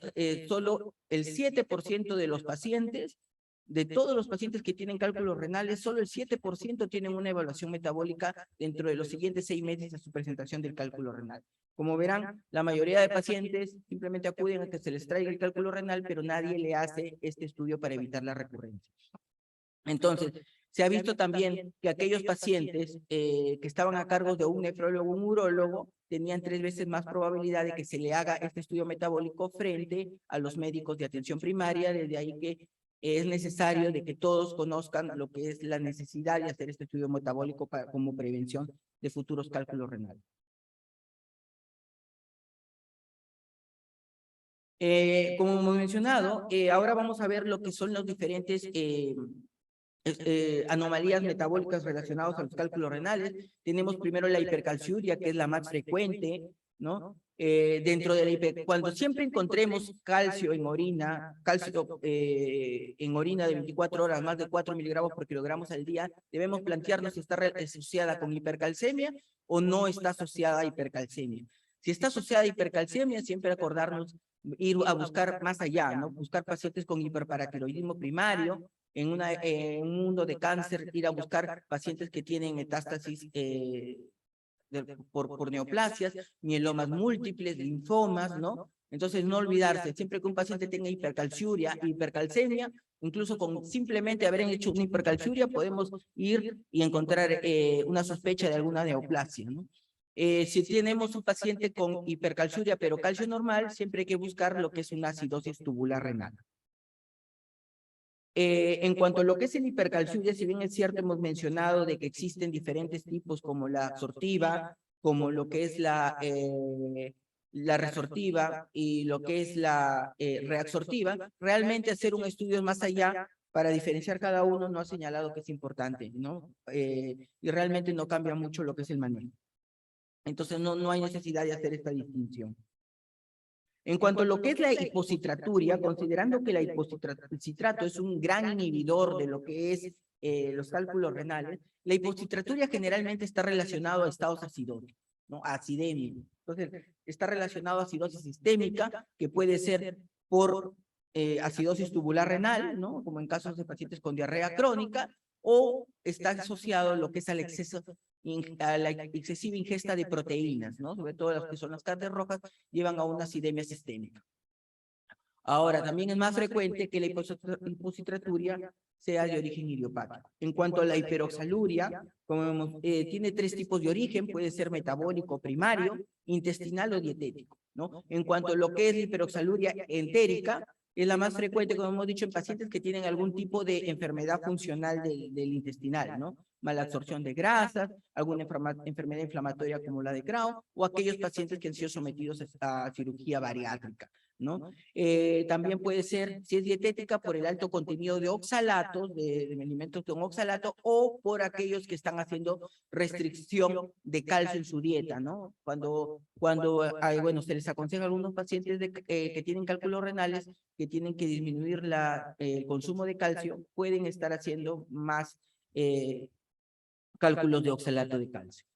solo el 7% de los pacientes, de todos los pacientes que tienen cálculos renales, solo el 7% tienen una evaluación metabólica dentro de los siguientes 6 meses de su presentación del cálculo renal. Como verán, la mayoría de pacientes simplemente acuden a que se les traiga el cálculo renal, pero nadie le hace este estudio para evitar la recurrencia. Entonces, se ha visto también que aquellos pacientes que estaban a cargo de un nefrólogo o un urólogo tenían 3 veces más probabilidad de que se le haga este estudio metabólico frente a los médicos de atención primaria, desde ahí que es necesario de que todos conozcan lo que es la necesidad de hacer este estudio metabólico como prevención de futuros cálculos renales. Como hemos mencionado, ahora vamos a ver lo que son los diferentes anomalías metabólicas relacionadas a los cálculos renales. Tenemos primero la hipercalciuria, que es la más frecuente, ¿no? Dentro de la cuando siempre encontremos calcio en orina, en orina de 24 horas, más de 4 miligramos por kilogramos al día, debemos plantearnos si está asociada con hipercalcemia o no está asociada a hipercalcemia. Si está asociada a hipercalcemia, siempre acordarnos ir a buscar más allá, ¿no? Buscar pacientes con hiperparatiroidismo primario, en un mundo de cáncer, ir a buscar pacientes que tienen metástasis por neoplasias, mielomas múltiples, linfomas, ¿no? Entonces, no olvidarse, siempre que un paciente tenga hipercalciuria, hipercalcemia, incluso con simplemente haber hecho una hipercalciuria, podemos ir y encontrar una sospecha de alguna neoplasia, ¿no? Si tenemos un paciente con hipercalciuria, pero calcio normal, siempre hay que buscar lo que es una acidosis tubular renal. En cuanto a lo que es el hipercalciuria, si bien es cierto, hemos mencionado de que existen diferentes tipos como la absortiva, como lo que es la resortiva y lo que es la reabsortiva, realmente hacer un estudio más allá para diferenciar cada uno no ha señalado que es importante, ¿no? Y realmente no cambia mucho lo que es el manejo. Entonces no hay necesidad de hacer esta distinción. En cuanto a lo que es la hipocitraturia, considerando que la hipocitrato es un gran inhibidor de lo que es los cálculos renales, la hipocitraturia generalmente está relacionado a estados acidóticos, ¿no? A acidemia. Entonces, está relacionado a acidosis sistémica, que puede ser por acidosis tubular renal, ¿no? Como en casos de pacientes con diarrea crónica, o está asociado a lo que es al exceso, a la excesiva ingesta de proteínas, ¿no? Sobre todo las que son las carnes rojas, llevan a una acidemia sistémica. Ahora, también es más frecuente que la hipocitraturia sea de origen idiopático. En cuanto a la hiperoxaluria, como vemos, tiene tres tipos de origen, puede ser metabólico primario, intestinal o dietético, ¿no? En cuanto a lo que es la hiperoxaluria entérica, es la más frecuente, como hemos dicho, en pacientes que tienen algún tipo de enfermedad funcional del intestinal, ¿no? Malabsorción de grasas, alguna enfermedad inflamatoria como la de Crohn, o aquellos pacientes que han sido sometidos a cirugía bariátrica, ¿no? También puede ser, si es dietética, por el alto contenido de oxalatos, de alimentos con oxalato, o por aquellos que están haciendo restricción de calcio en su dieta, ¿no? Cuando bueno, se les aconseja a algunos pacientes que tienen cálculos renales, que tienen que disminuir el consumo de calcio, pueden estar haciendo más cálculos de oxalato de calcio.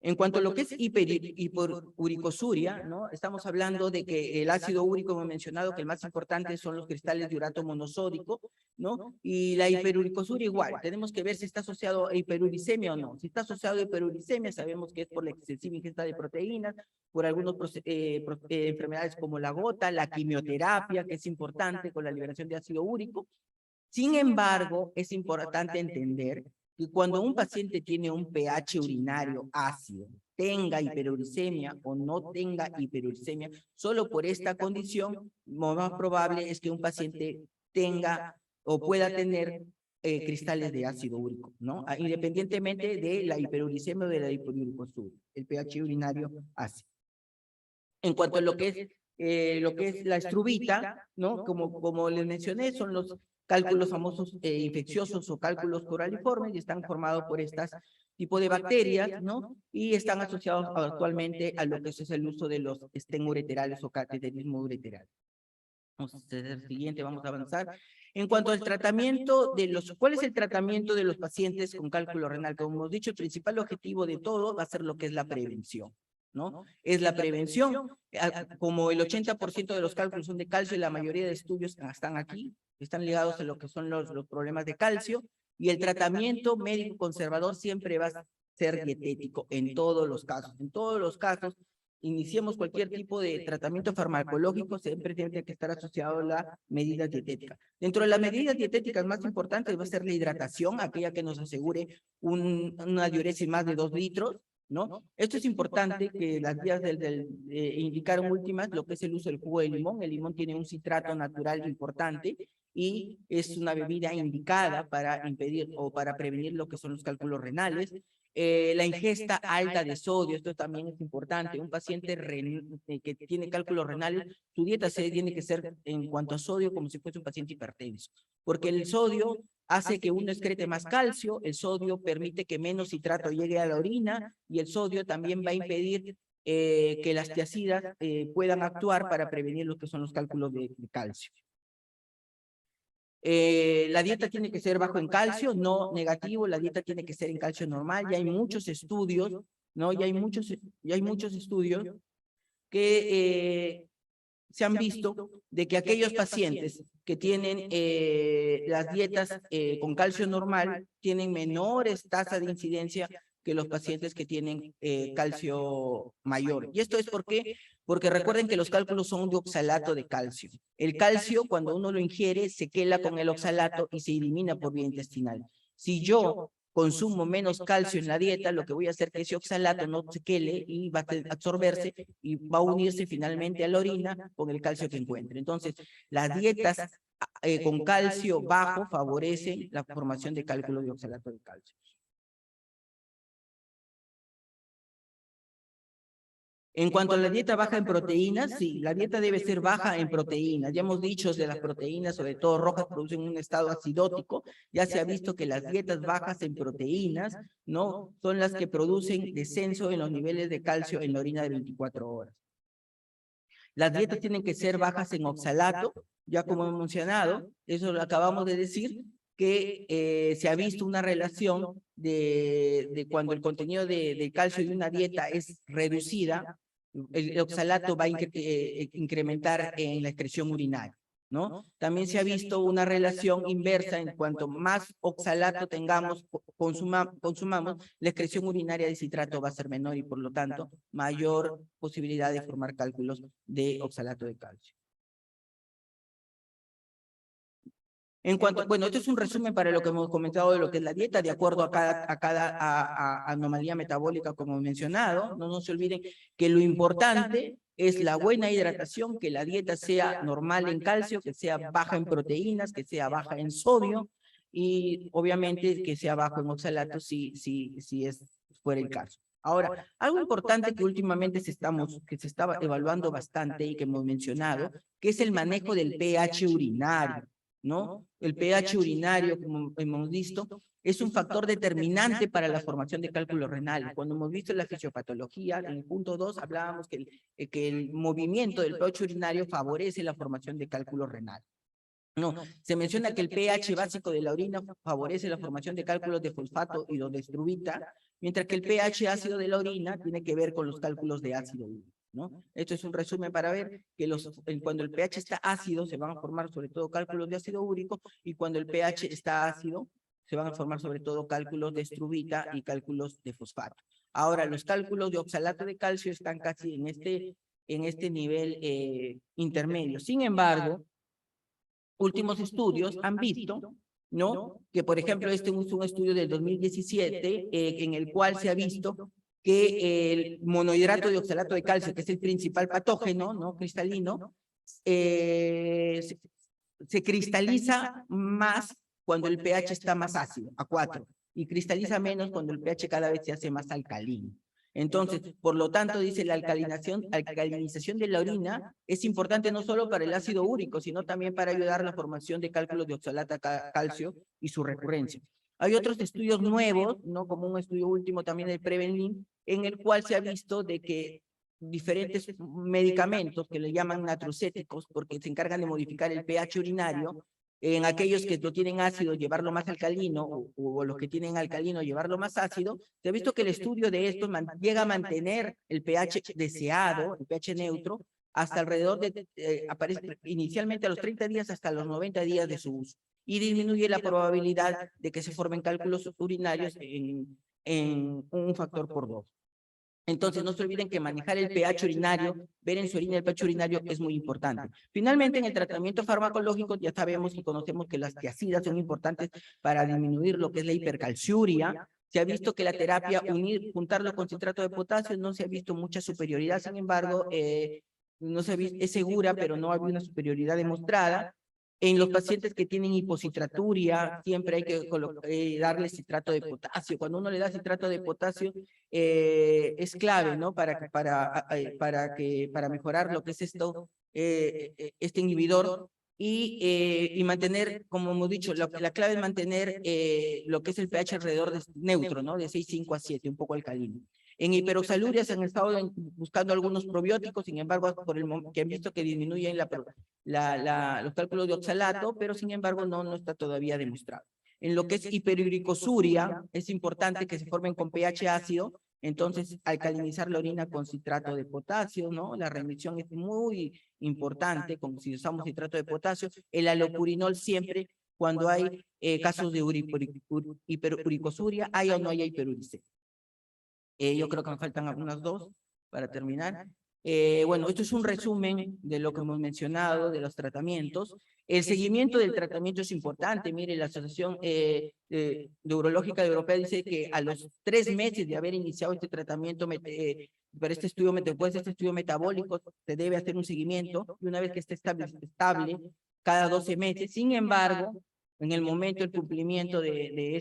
En cuanto a lo que es hiperuricosuria, ¿no? Estamos hablando de que el ácido úrico, hemos mencionado que el más importante son los cristales de urato monosódico, ¿no? Y la hiperuricosuria igual, tenemos que ver si está asociado a hiperuricemia o no. Si está asociado a hiperuricemia, sabemos que es por la excesiva ingesta de proteínas, por algunas enfermedades como la gota, la quimioterapia, que es importante con la liberación de ácido úrico. Sin embargo, es importante entender que cuando un paciente tiene un pH urinario ácido, tenga hiperuricemia o no tenga hiperuricemia, solo por esta condición, lo más probable es que un paciente tenga o pueda tener cristales de ácido úrico, ¿no? Independientemente de la hiperuricemia o de la hiperuricosuria, el pH urinario ácido. En cuanto a lo que es la estrubita, ¿no? Como les mencioné, son los cálculos famosos infecciosos o cálculos coraliformes y están formados por estas tipo de bacterias, ¿no? Y están asociados actualmente a lo que es el uso de los estén ureterales o cateterismo ureteral. Vamos a hacer el siguiente, vamos a avanzar. En cuanto al tratamiento ¿cuál es el tratamiento de los pacientes con cálculo renal? Como hemos dicho, el principal objetivo de todo va a ser lo que es la prevención, ¿no? Es la prevención, como el 80% de los cálculos son de calcio y la mayoría de estudios están aquí, están ligados a lo que son los problemas de calcio, y el tratamiento médico conservador siempre va a ser dietético en todos los casos. En todos los casos, iniciemos cualquier tipo de tratamiento farmacológico, siempre tiene que estar asociado a la medida dietética. Dentro de las medidas dietéticas más importantes va a ser la hidratación, aquella que nos asegure una diuresis más de 2 litros, ¿no? Esto es importante, que las guías indicaron últimas lo que es el uso del jugo de limón. El limón tiene un citrato natural importante y es una bebida indicada para impedir o para prevenir lo que son los cálculos renales. La ingesta alta de sodio, esto también es importante. Un paciente que tiene cálculos renales, su dieta tiene que ser en cuanto a sodio como si fuese un paciente hipertenso, porque el sodio hace que uno excrete más calcio, el sodio permite que menos citrato llegue a la orina y el sodio también va a impedir que las tiacidas puedan actuar para prevenir lo que son los cálculos de calcio. La dieta tiene que ser bajo en calcio, no negativo, la dieta tiene que ser en calcio normal. Ya hay muchos estudios, ¿no? Ya hay muchos estudios que se han visto de que aquellos pacientes que tienen las dietas con calcio normal tienen menores tasas de incidencia que los pacientes que tienen calcio mayor. ¿Y esto es por qué? Porque recuerden que los cálculos son de oxalato de calcio. El calcio, cuando uno lo ingiere, se quela con el oxalato y se elimina por vía intestinal. Si yo consumo menos calcio en la dieta, lo que voy a hacer es que ese oxalato no se quele y va a absorberse y va a unirse finalmente a la orina con el calcio que encuentre. Entonces, las dietas con calcio bajo favorecen la formación de cálculo de oxalato de calcio. En cuanto a la dieta baja en proteínas, sí, la dieta debe ser baja en proteínas. Ya hemos dicho de las proteínas, sobre todo rojas, producen un estado acidótico. Ya se ha visto que las dietas bajas en proteínas, ¿no? Son las que producen descenso en los niveles de calcio en la orina de 24 horas. Las dietas tienen que ser bajas en oxalato, ya como hemos mencionado, eso lo acabamos de decir, que se ha visto una relación de cuando el contenido de calcio de una dieta es reducida, el oxalato va a incrementar en la excreción urinaria, ¿no? También se ha visto una relación inversa en cuanto más oxalato tengamos, consumamos, la excreción urinaria de citrato va a ser menor y por lo tanto mayor posibilidad de formar cálculos de oxalato de calcio. En cuanto, bueno, esto es un resumen para lo que hemos comentado de lo que es la dieta, de acuerdo a cada anomalía metabólica, como hemos mencionado. No se olviden que lo importante es la buena hidratación, que la dieta sea normal en calcio, que sea baja en proteínas, que sea baja en sodio y obviamente que sea bajo en oxalato si fuera el caso. Ahora, algo importante que últimamente se estaba evaluando bastante y que hemos mencionado, que es el manejo del pH urinario, ¿no? El pH urinario, como hemos visto, es un factor determinante para la formación de cálculos renales. Cuando hemos visto la fisiopatología, en el punto 2 hablábamos que el movimiento del pH urinario favorece la formación de cálculos renales. No, se menciona que el pH básico de la orina favorece la formación de cálculos de fosfato y de estrubita, mientras que el pH ácido de la orina tiene que ver con los cálculos de ácido úrico, ¿no? Esto es un resumen para ver que cuando el pH está ácido se van a formar sobre todo cálculos de ácido úrico y cuando el pH está ácido se van a formar sobre todo cálculos de estrubita y cálculos de fosfato. Ahora, los cálculos de oxalato de calcio están casi en este nivel intermedio. Sin embargo, últimos estudios han visto, ¿no? Que, por ejemplo, este es un estudio del 2017 en el cual se ha visto que el monohidrato de oxalato de calcio, que es el principal patógeno, ¿no? Cristalino, se cristaliza más cuando el pH está más ácido, a 4, y cristaliza menos cuando el pH cada vez se hace más alcalino. Entonces, por lo tanto, dice la alcalinización de la orina es importante no solo para el ácido úrico, sino también para ayudar a la formación de cálculos de oxalato calcio y su recurrencia. Hay otros estudios nuevos, ¿no? Como un estudio último también del Prevenlin, en el cual se ha visto de que diferentes medicamentos que le llaman natrocéticos, porque se encargan de modificar el pH urinario, en aquellos que lo tienen ácido, llevarlo más alcalino, o los que tienen alcalino, llevarlo más ácido, se ha visto que el estudio de estos llega a mantener el pH deseado, el pH neutro, hasta alrededor aparece inicialmente a los 30 días hasta los 90 días de su uso, y disminuye la probabilidad de que se formen cálculos urinarios en un factor por 2. Entonces, no se olviden que manejar el pH urinario, ver en su orina el pH urinario es muy importante. Finalmente, en el tratamiento farmacológico ya sabemos y conocemos que las tiazidas son importantes para disminuir lo que es la hipercalciuria. Se ha visto que la terapia, juntarlo con citrato de potasio, no se ha visto mucha superioridad, sin embargo, no se ha visto, es segura, pero no hay una superioridad demostrada. En los pacientes que tienen hiposcitraturia, siempre hay que darle citrato de potasio. Cuando uno le da citrato de potasio, es clave, ¿no? Para mejorar lo que es este inhibidor y mantener, como hemos dicho, la clave es mantener lo que es el pH alrededor de neutro, ¿no? De 6,5 a 7, un poco alcalino. En hiperoxaluria se han estado buscando algunos probióticos, sin embargo, que han visto que disminuyen los cálculos de oxalato, pero sin embargo no está todavía demostrado. En lo que es hiperuricosuria, es importante que se formen con pH ácido, entonces alcalinizar la orina con citrato de potasio, ¿no? La remisión es muy importante, como si usamos citrato de potasio. El alopurinol siempre, cuando hay casos de hiperuricosuria, hay o no hay hiperuricemia. Yo creo que me faltan algunas dos para terminar. Bueno, esto es un resumen de lo que hemos mencionado, de los tratamientos. El seguimiento del tratamiento es importante. Mire, la Asociación Neurológica Europea dice que a los 3 meses de haber iniciado este tratamiento, para este estudio, después de este estudio metabólico, se debe hacer un seguimiento y una vez que esté estable cada 12 meses. Sin embargo, en el momento del cumplimiento de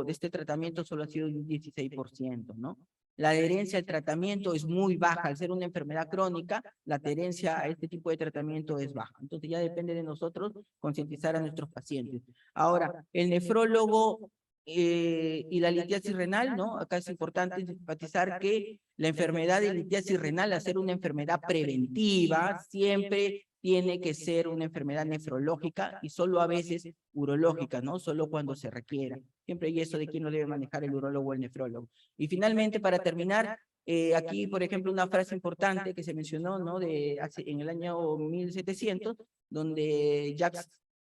este tratamiento solo ha sido un 16%, ¿no? la adherencia al tratamiento es muy baja. Al ser una enfermedad crónica, la adherencia a este tipo de tratamiento es baja. Entonces ya depende de nosotros concientizar a nuestros pacientes. Ahora, el nefrólogo y la litiasis renal, ¿no? Acá es importante enfatizar que la enfermedad de litiasis renal, al ser una enfermedad preventiva, siempre tiene que ser una enfermedad nefrológica y solo a veces urológica, ¿no? Solo cuando se requiera. Siempre hay eso de quién lo debe manejar, el urólogo o el nefrólogo. Y finalmente, para terminar, aquí, por ejemplo, una frase importante que se mencionó, ¿no? En el año 1700, donde Jacques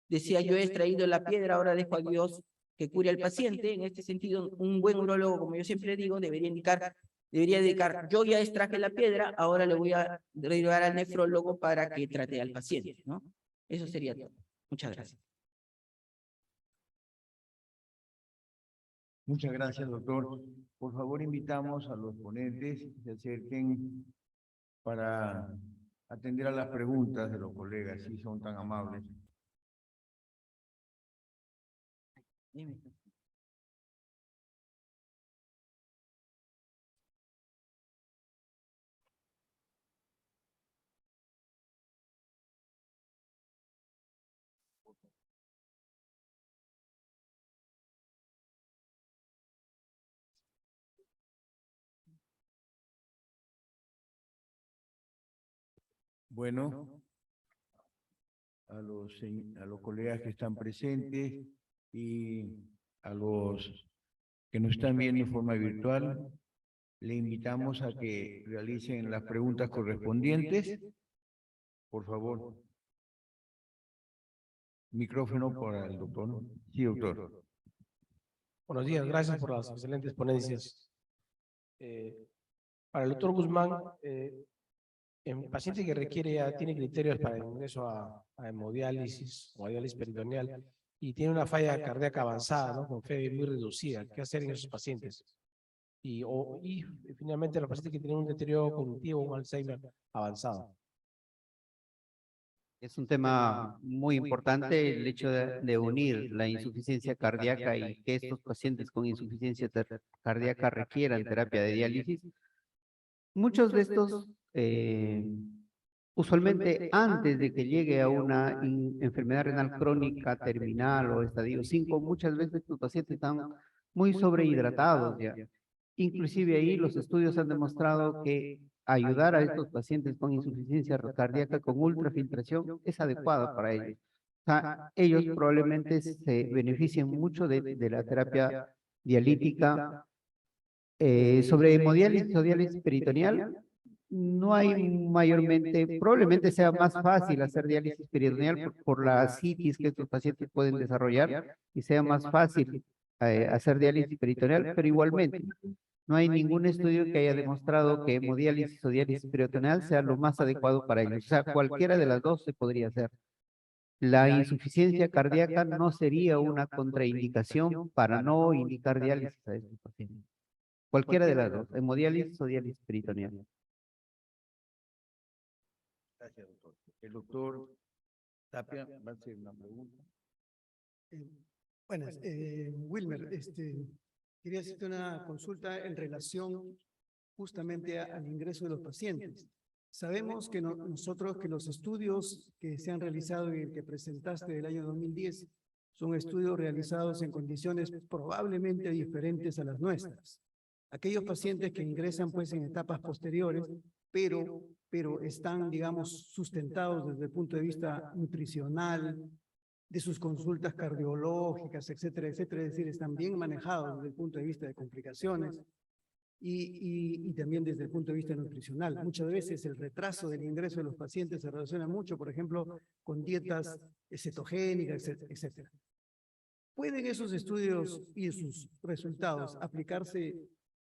decía: yo he extraído la piedra, ahora dejo a Dios que cure al paciente. En este sentido, un buen urólogo, como yo siempre digo, debería dedicar, yo ya extraje la piedra, ahora le voy a derivar al nefrólogo para que trate al paciente, ¿no? Eso sería todo. Muchas gracias. Muchas gracias, doctor. Por favor, invitamos a los ponentes que se acerquen para atender a las preguntas de los colegas, si son tan amables. Dime. Bueno, a los colegas que están presentes y a los que nos están viendo en forma virtual, le invitamos a que realicen las preguntas correspondientes. Por favor. Micrófono para el doctor. Sí, doctor. Buenos días, gracias por las excelentes ponencias. Para el doctor Guzmán, el paciente que tiene criterios para el ingreso a hemodiálisis o a diálisis peritoneal y tiene una falla cardíaca avanzada, ¿no? Con fe muy reducida, ¿qué hacer en esos pacientes? Y finalmente los pacientes que tienen un deterioro cognitivo, un Alzheimer avanzado. Es un tema muy importante el hecho de unir la insuficiencia cardíaca y que estos pacientes con insuficiencia cardíaca requieran terapia de diálisis. Muchos de estos, usualmente antes de que llegue a una enfermedad renal crónica terminal o estadio 5, muchas veces estos pacientes están muy sobrehidratados ya. Inclusive ahí los estudios han demostrado que ayudar a estos pacientes con insuficiencia cardíaca con ultrafiltración es adecuado para ellos. O sea, ellos probablemente se beneficien mucho de la terapia dialítica. Sobre hemodiálisis o diálisis peritoneal, no hay mayormente, probablemente sea más fácil hacer diálisis peritoneal por la citis que estos pacientes pueden desarrollar y sea más fácil hacer diálisis peritoneal, pero igualmente no hay ningún estudio que haya demostrado que hemodiálisis o diálisis peritoneal sea lo más adecuado para ellos. O sea, cualquiera de las dos se podría hacer. La insuficiencia cardíaca no sería una contraindicación para no indicar diálisis a estos pacientes. Cualquiera de las dos, hemodiálisis o diálisis peritoneal. Gracias, doctor. El doctor Tapia va a hacer una pregunta. Buenas, Wilmer, quería hacerte una consulta en relación justamente al ingreso de los pacientes. Sabemos que nosotros, que los estudios que se han realizado y el que presentaste del año 2010 son estudios realizados en condiciones probablemente diferentes a las nuestras. Aquellos pacientes que ingresan pues en etapas posteriores, pero están, digamos, sustentados desde el punto de vista nutricional, de sus consultas cardiológicas, etcétera, etcétera, es decir, están bien manejados desde el punto de vista de complicaciones y también desde el punto de vista nutricional. Muchas veces el retraso del ingreso de los pacientes se relaciona mucho, por ejemplo, con dietas cetogénicas, etcétera. ¿Pueden esos estudios y sus resultados aplicarse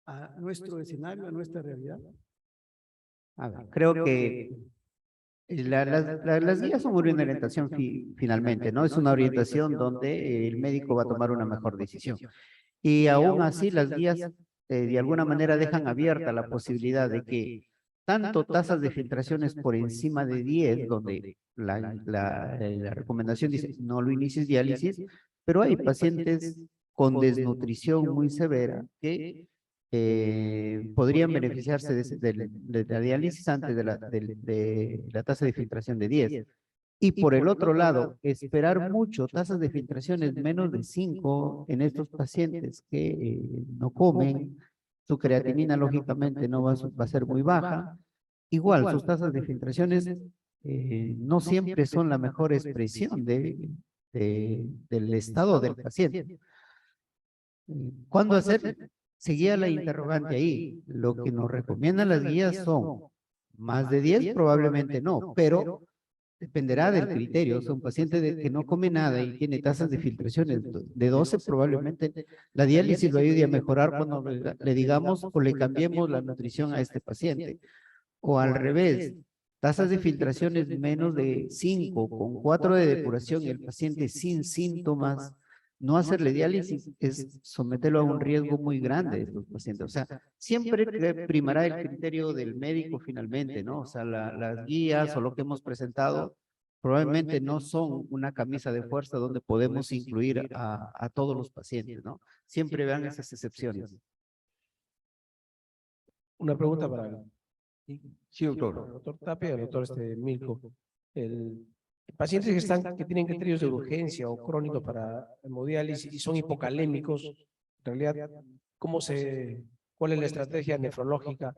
a nuestro escenario, a nuestra realidad? A ver, creo que las guías son una orientación finalmente, ¿no? Es una orientación donde el médico va a tomar una mejor decisión. Y aún así las guías de alguna manera dejan abierta la posibilidad de que tanto tasas de filtraciones por encima de 10, donde la recomendación dice no lo inicies diálisis, pero hay pacientes con desnutrición muy severa que podrían beneficiarse de la diálisis antes de la tasa de filtración de 10. Y por el otro lado, esperar mucho tasas de filtraciones menos de 5 en estos pacientes que no comen, su creatinina lógicamente no va a ser muy baja. Igual, sus tasas de filtraciones no siempre son la mejor expresión del estado del paciente. ¿Cuándo hacer? Seguía la interrogante ahí. Lo que nos recomiendan las guías son más de 10, probablemente no, pero dependerá del criterio. O sea, un paciente que no come nada y tiene tasas de filtraciones de 12, probablemente la diálisis lo ayude a mejorar cuando le digamos o le cambiemos la nutrición a este paciente. O al revés, tasas de filtraciones menos de 5, con 4 de depuración y el paciente sin síntomas, no hacerle diálisis es someterlo a un riesgo muy grande de estos pacientes. O sea, siempre primará el criterio del médico finalmente, ¿no? O sea, las guías o lo que hemos presentado probablemente no son una camisa de fuerza donde podemos incluir a todos los pacientes, ¿no? Siempre vean esas excepciones. Una pregunta para Sí, doctor. el doctor Tapia y el doctor Milko. El pacientes que tienen criterios de urgencia o crónicos para hemodiálisis y son hipocalémicos, en realidad, ¿cuál es la estrategia nefrológica?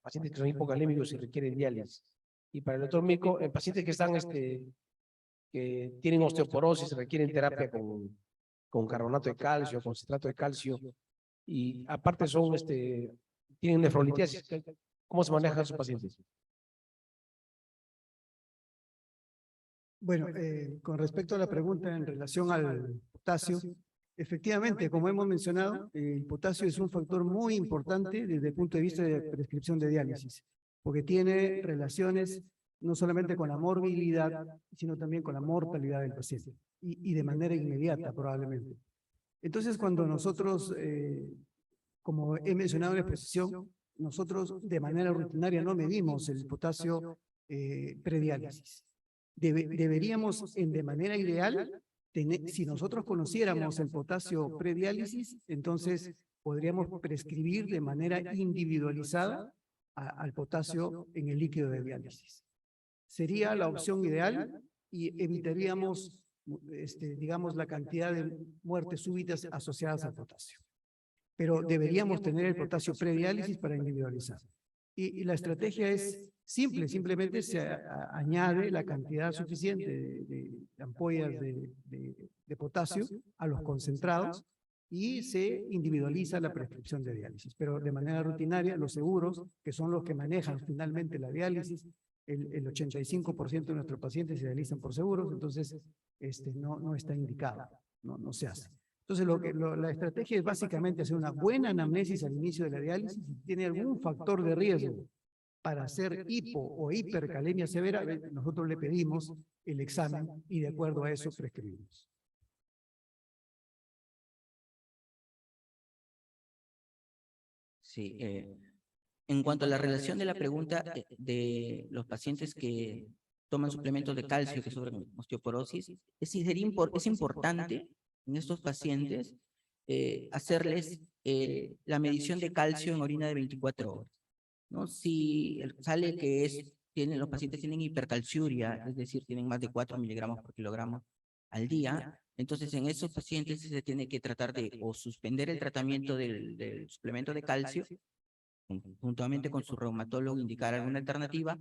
Pacientes que son hipocalémicos y requieren diálisis. Y para el doctor Milko, en pacientes que tienen osteoporosis, requieren terapia con carbonato de calcio, con citrato de calcio, y aparte tienen nefrolitiasis. ¿Cómo se manejan esos pacientes? Bueno, con respecto a la pregunta en relación al potasio, efectivamente, como hemos mencionado, el potasio es un factor muy importante desde el punto de vista de prescripción de diálisis, porque tiene relaciones no solamente con la morbilidad, sino también con la mortalidad del paciente, y de manera inmediata probablemente. Entonces, cuando nosotros, como he mencionado en la exposición, nosotros de manera rutinaria no medimos el potasio prediálisis. Deberíamos, de manera ideal, si nosotros conociéramos el potasio prediálisis, entonces podríamos prescribir de manera individualizada al potasio en el líquido de diálisis. Sería la opción ideal y evitaríamos, digamos, la cantidad de muertes súbitas asociadas al potasio. Pero deberíamos tener el potasio prediálisis para individualizar. Y la estrategia es simple, simplemente se añade la cantidad suficiente de ampollas de potasio a los concentrados y se individualiza la prescripción de diálisis. Pero de manera rutinaria, los seguros, que son los que manejan finalmente la diálisis, el 85% de nuestros pacientes se dializan por seguros, entonces no está indicado, no se hace. Entonces, la estrategia es básicamente hacer una buena anamnesis al inicio de la diálisis. Si tiene algún factor de riesgo para hacer hipo o hipercalemia severa, nosotros le pedimos el examen y de acuerdo a eso prescribimos. Sí, en cuanto a la relación de la pregunta de los pacientes que toman suplementos de calcio que sufren osteoporosis, es importante en estos pacientes hacerles la medición de calcio en orina de 24 horas. ¿No? Si sale que los pacientes tienen hipercalciuria, es decir, tienen más de 4 miligramos por kilogramo al día, entonces en esos pacientes se tiene que tratar de o suspender el tratamiento del suplemento de calcio, juntamente con su reumatólogo indicar alguna alternativa,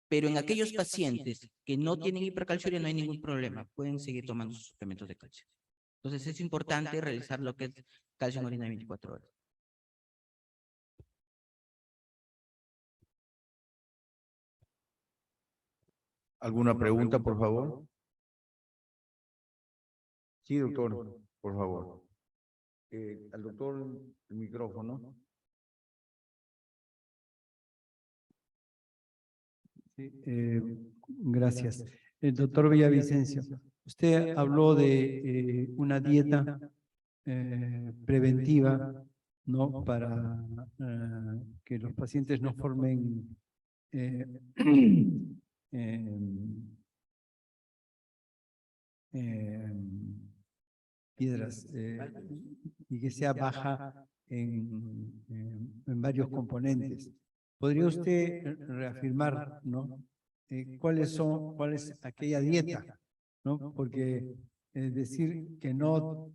pero en aquellos pacientes que no tienen hipercalciuria no hay ningún problema, pueden seguir tomando sus suplementos de calcio. Entonces es importante realizar lo que es calcio en orina de 24 horas. ¿Alguna pregunta, por favor? Sí, doctor, por favor. Al doctor, el micrófono. Sí, gracias. El doctor Villavicencio, usted habló de una dieta preventiva, ¿no? Para que los pacientes no formen piedras y que sea baja en varios componentes. ¿Podría usted reafirmar, ¿no? ¿Cuál es aquella dieta, ¿no? Porque decir que no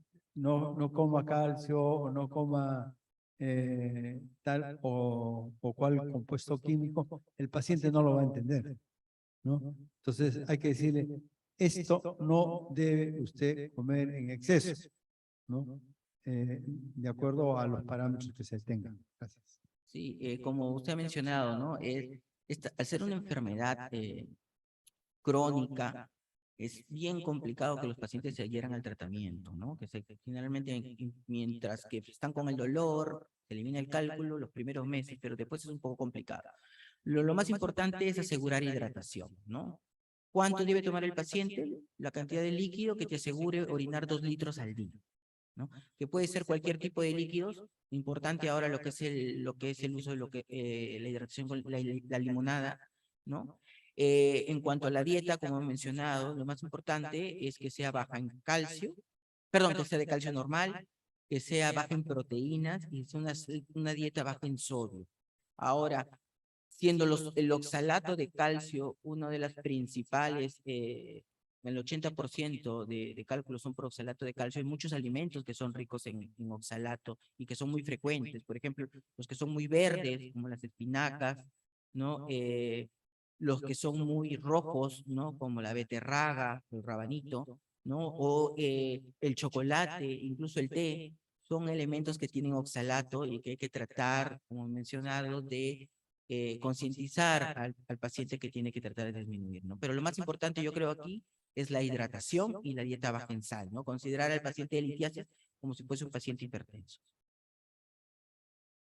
coma calcio o no coma tal o cual compuesto químico, el paciente no lo va a entender, ¿no? Entonces hay que decirle, esto no debe usted comer en exceso, ¿no? De acuerdo a los parámetros que se tengan. Gracias. Sí, como usted ha mencionado, ¿no? Al ser una enfermedad crónica, es bien complicado que los pacientes se adhieran al tratamiento, ¿no? Generalmente, mientras que están con el dolor, se elimina el cálculo los primeros meses, pero después es un poco complicado. Lo más importante es asegurar hidratación, ¿no? ¿Cuánto debe tomar el paciente? La cantidad de líquido que te asegure orinar 2 litros al día, ¿no? Que puede ser cualquier tipo de líquidos. Importante ahora lo que es el uso de la hidratación con la limonada, ¿no? En cuanto a la dieta, como he mencionado, lo más importante es que sea baja en calcio, perdón, que sea de calcio normal, que sea baja en proteínas y sea una dieta baja en sodio. Ahora, siendo el oxalato de calcio una de las principales, el 80% de cálculos son por oxalato de calcio. Hay muchos alimentos que son ricos en oxalato y que son muy frecuentes. Por ejemplo, los que son muy verdes, como las espinacas, ¿no? Los que son muy rojos, ¿no? Como la beterraga, el rabanito, ¿no? O el chocolate, incluso el té, son elementos que tienen oxalato y que hay que tratar, como he mencionado, de concientizar al paciente que tiene que tratar de disminuir, ¿no? Pero lo más importante, yo creo, aquí es la hidratación y la dieta baja en sal, ¿no? Considerar al paciente de litiasis como si fuese un paciente hipertenso.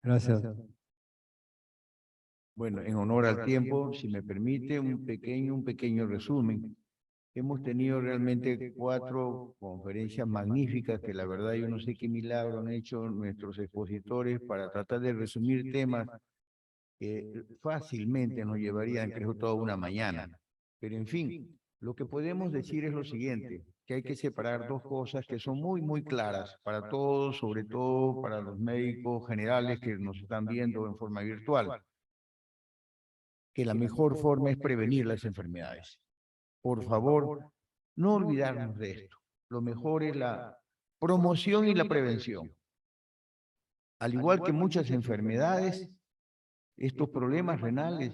Gracias. Bueno, en honor al tiempo, si me permite, un pequeño resumen. Hemos tenido realmente 4 conferencias magníficas que la verdad yo no sé qué milagro han hecho nuestros expositores para tratar de resumir temas que fácilmente nos llevarían, creo, toda una mañana. Pero en fin, lo que podemos decir es lo siguiente, que hay que separar 2 cosas que son muy claras para todos, sobre todo para los médicos generales que nos están viendo en forma virtual, que la mejor forma es prevenir las enfermedades. Por favor, no olvidarnos de esto. Lo mejor es la promoción y la prevención. Al igual que muchas enfermedades, estos problemas renales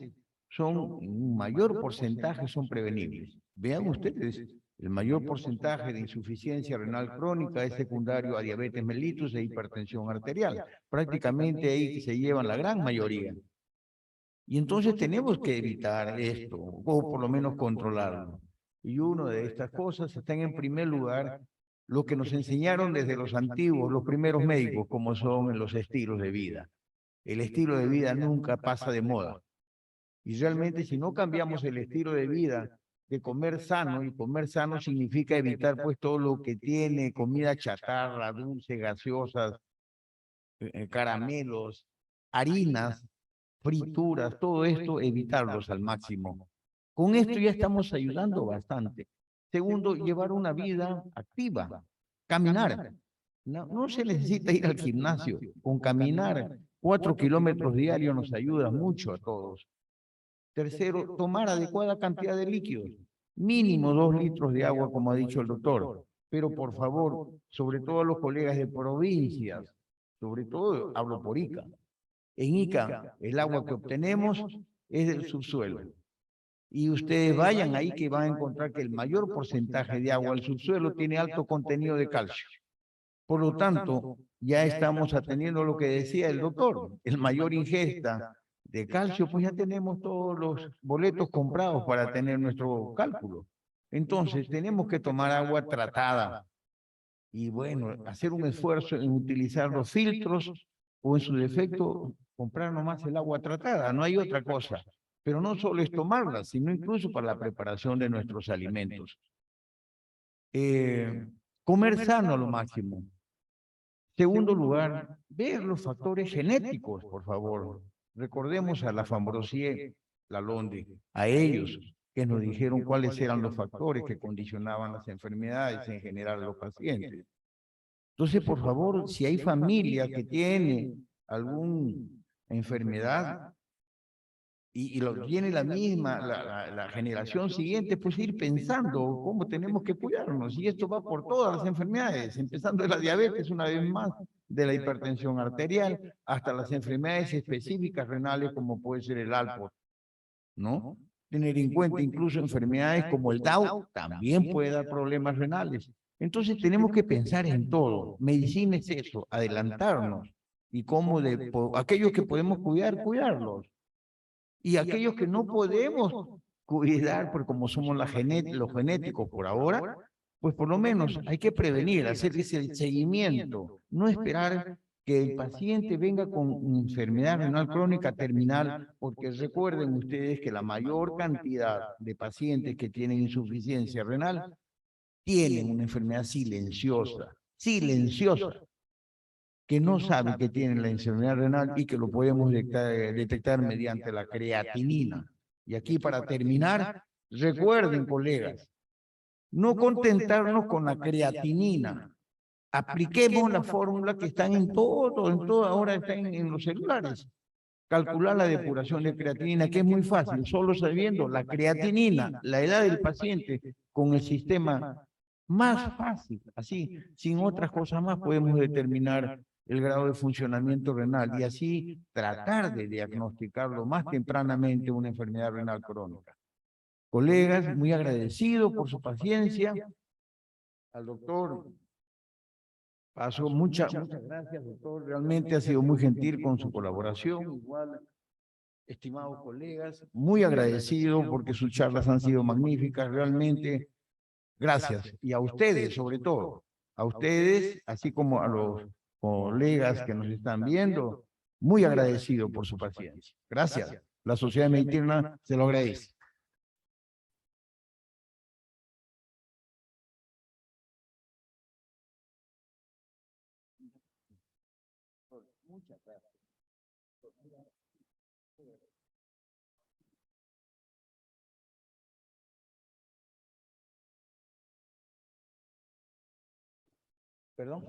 son, un mayor porcentaje son prevenibles. Vean ustedes, el mayor porcentaje de insuficiencia renal crónica es secundario a diabetes mellitus e hipertensión arterial. Prácticamente ahí se llevan la gran mayoría. Y entonces tenemos que evitar esto, o por lo menos controlarlo. Y una de estas cosas está en primer lugar lo que nos enseñaron desde los antiguos, los primeros médicos, como son los estilos de vida. El estilo de vida nunca pasa de moda. Y realmente si no cambiamos el estilo de vida, de comer sano, y comer sano significa evitar pues todo lo que tiene comida chatarra, dulce, gaseosas, caramelos, harinas, frituras, todo esto, evitarlos al máximo. Con esto ya estamos ayudando bastante. Segundo, llevar una vida activa, caminar. No se necesita ir al gimnasio, con caminar 4 kilómetros diarios nos ayuda mucho a todos. Tercero, tomar adecuada cantidad de líquidos, mínimo 2 litros de agua, como ha dicho el doctor. Pero por favor, sobre todo a los colegas de provincias, sobre todo hablo por Ica. En Ica, el agua que obtenemos es del subsuelo. Y ustedes vayan ahí que van a encontrar que el mayor porcentaje de agua del subsuelo tiene alto contenido de calcio. Por lo tanto, ya estamos atendiendo lo que decía el doctor, el mayor ingesta de calcio, pues ya tenemos todos los boletos comprados para tener nuestro cálculo. Entonces, tenemos que tomar agua tratada y, bueno, hacer un esfuerzo en utilizar los filtros o, en su defecto, comprar nomás el agua tratada, no hay otra cosa. Pero no solo es tomarla, sino incluso para la preparación de nuestros alimentos. Comer sano a lo máximo. Segundo lugar, ver los factores genéticos, por favor. Recordemos a la Fambrossier, Lalonde, a ellos que nos dijeron cuáles eran los factores que condicionaban las enfermedades en general a los pacientes. Entonces, por favor, si hay familia que tiene alguna enfermedad y lo tiene la misma, la generación siguiente, pues ir pensando cómo tenemos que cuidarnos. Y esto va por todas las enfermedades, empezando de la diabetes una vez más, de la hipertensión arterial, hasta las enfermedades específicas renales como puede ser el Alport, ¿no? Tener en cuenta incluso enfermedades como el DAO también puede dar problemas renales. Entonces tenemos que pensar en todo. Medicina es eso, adelantarnos. Y cómo aquellos que podemos cuidar, cuidarlos. Y aquellos que no podemos cuidar, porque como somos los genéticos por ahora, pues por lo menos hay que prevenir, hacer ese seguimiento, no esperar que el paciente venga con enfermedad renal crónica terminal, porque recuerden ustedes que la mayor cantidad de pacientes que tienen insuficiencia renal tienen una enfermedad silenciosa, que no saben que tienen la enfermedad renal y que lo podemos detectar mediante la creatinina. Y aquí para terminar, recuerden, colegas, no contentarnos con la creatinina. Apliquemos la fórmula que están en todo, ahora están en los celulares. Calcular la depuración de creatinina, que es muy fácil, solo sabiendo la creatinina, la edad del paciente, con el sistema más fácil, así, sin otras cosas más, podemos determinar el grado de funcionamiento renal y así tratar de diagnosticarlo más tempranamente una enfermedad renal crónica. Colegas, muy agradecido por su paciencia. Al doctor Paso, muchas gracias, doctor. Realmente ha sido muy gentil con su colaboración. Igual, estimados colegas, muy agradecido porque sus charlas han sido magníficas. Realmente, gracias. Y a ustedes, sobre todo, a ustedes, así como a los colegas que nos están viendo, muy agradecido por su paciencia. Gracias. La Sociedad Mediterránea se lo agradece. Muchas gracias. ¿Perdón?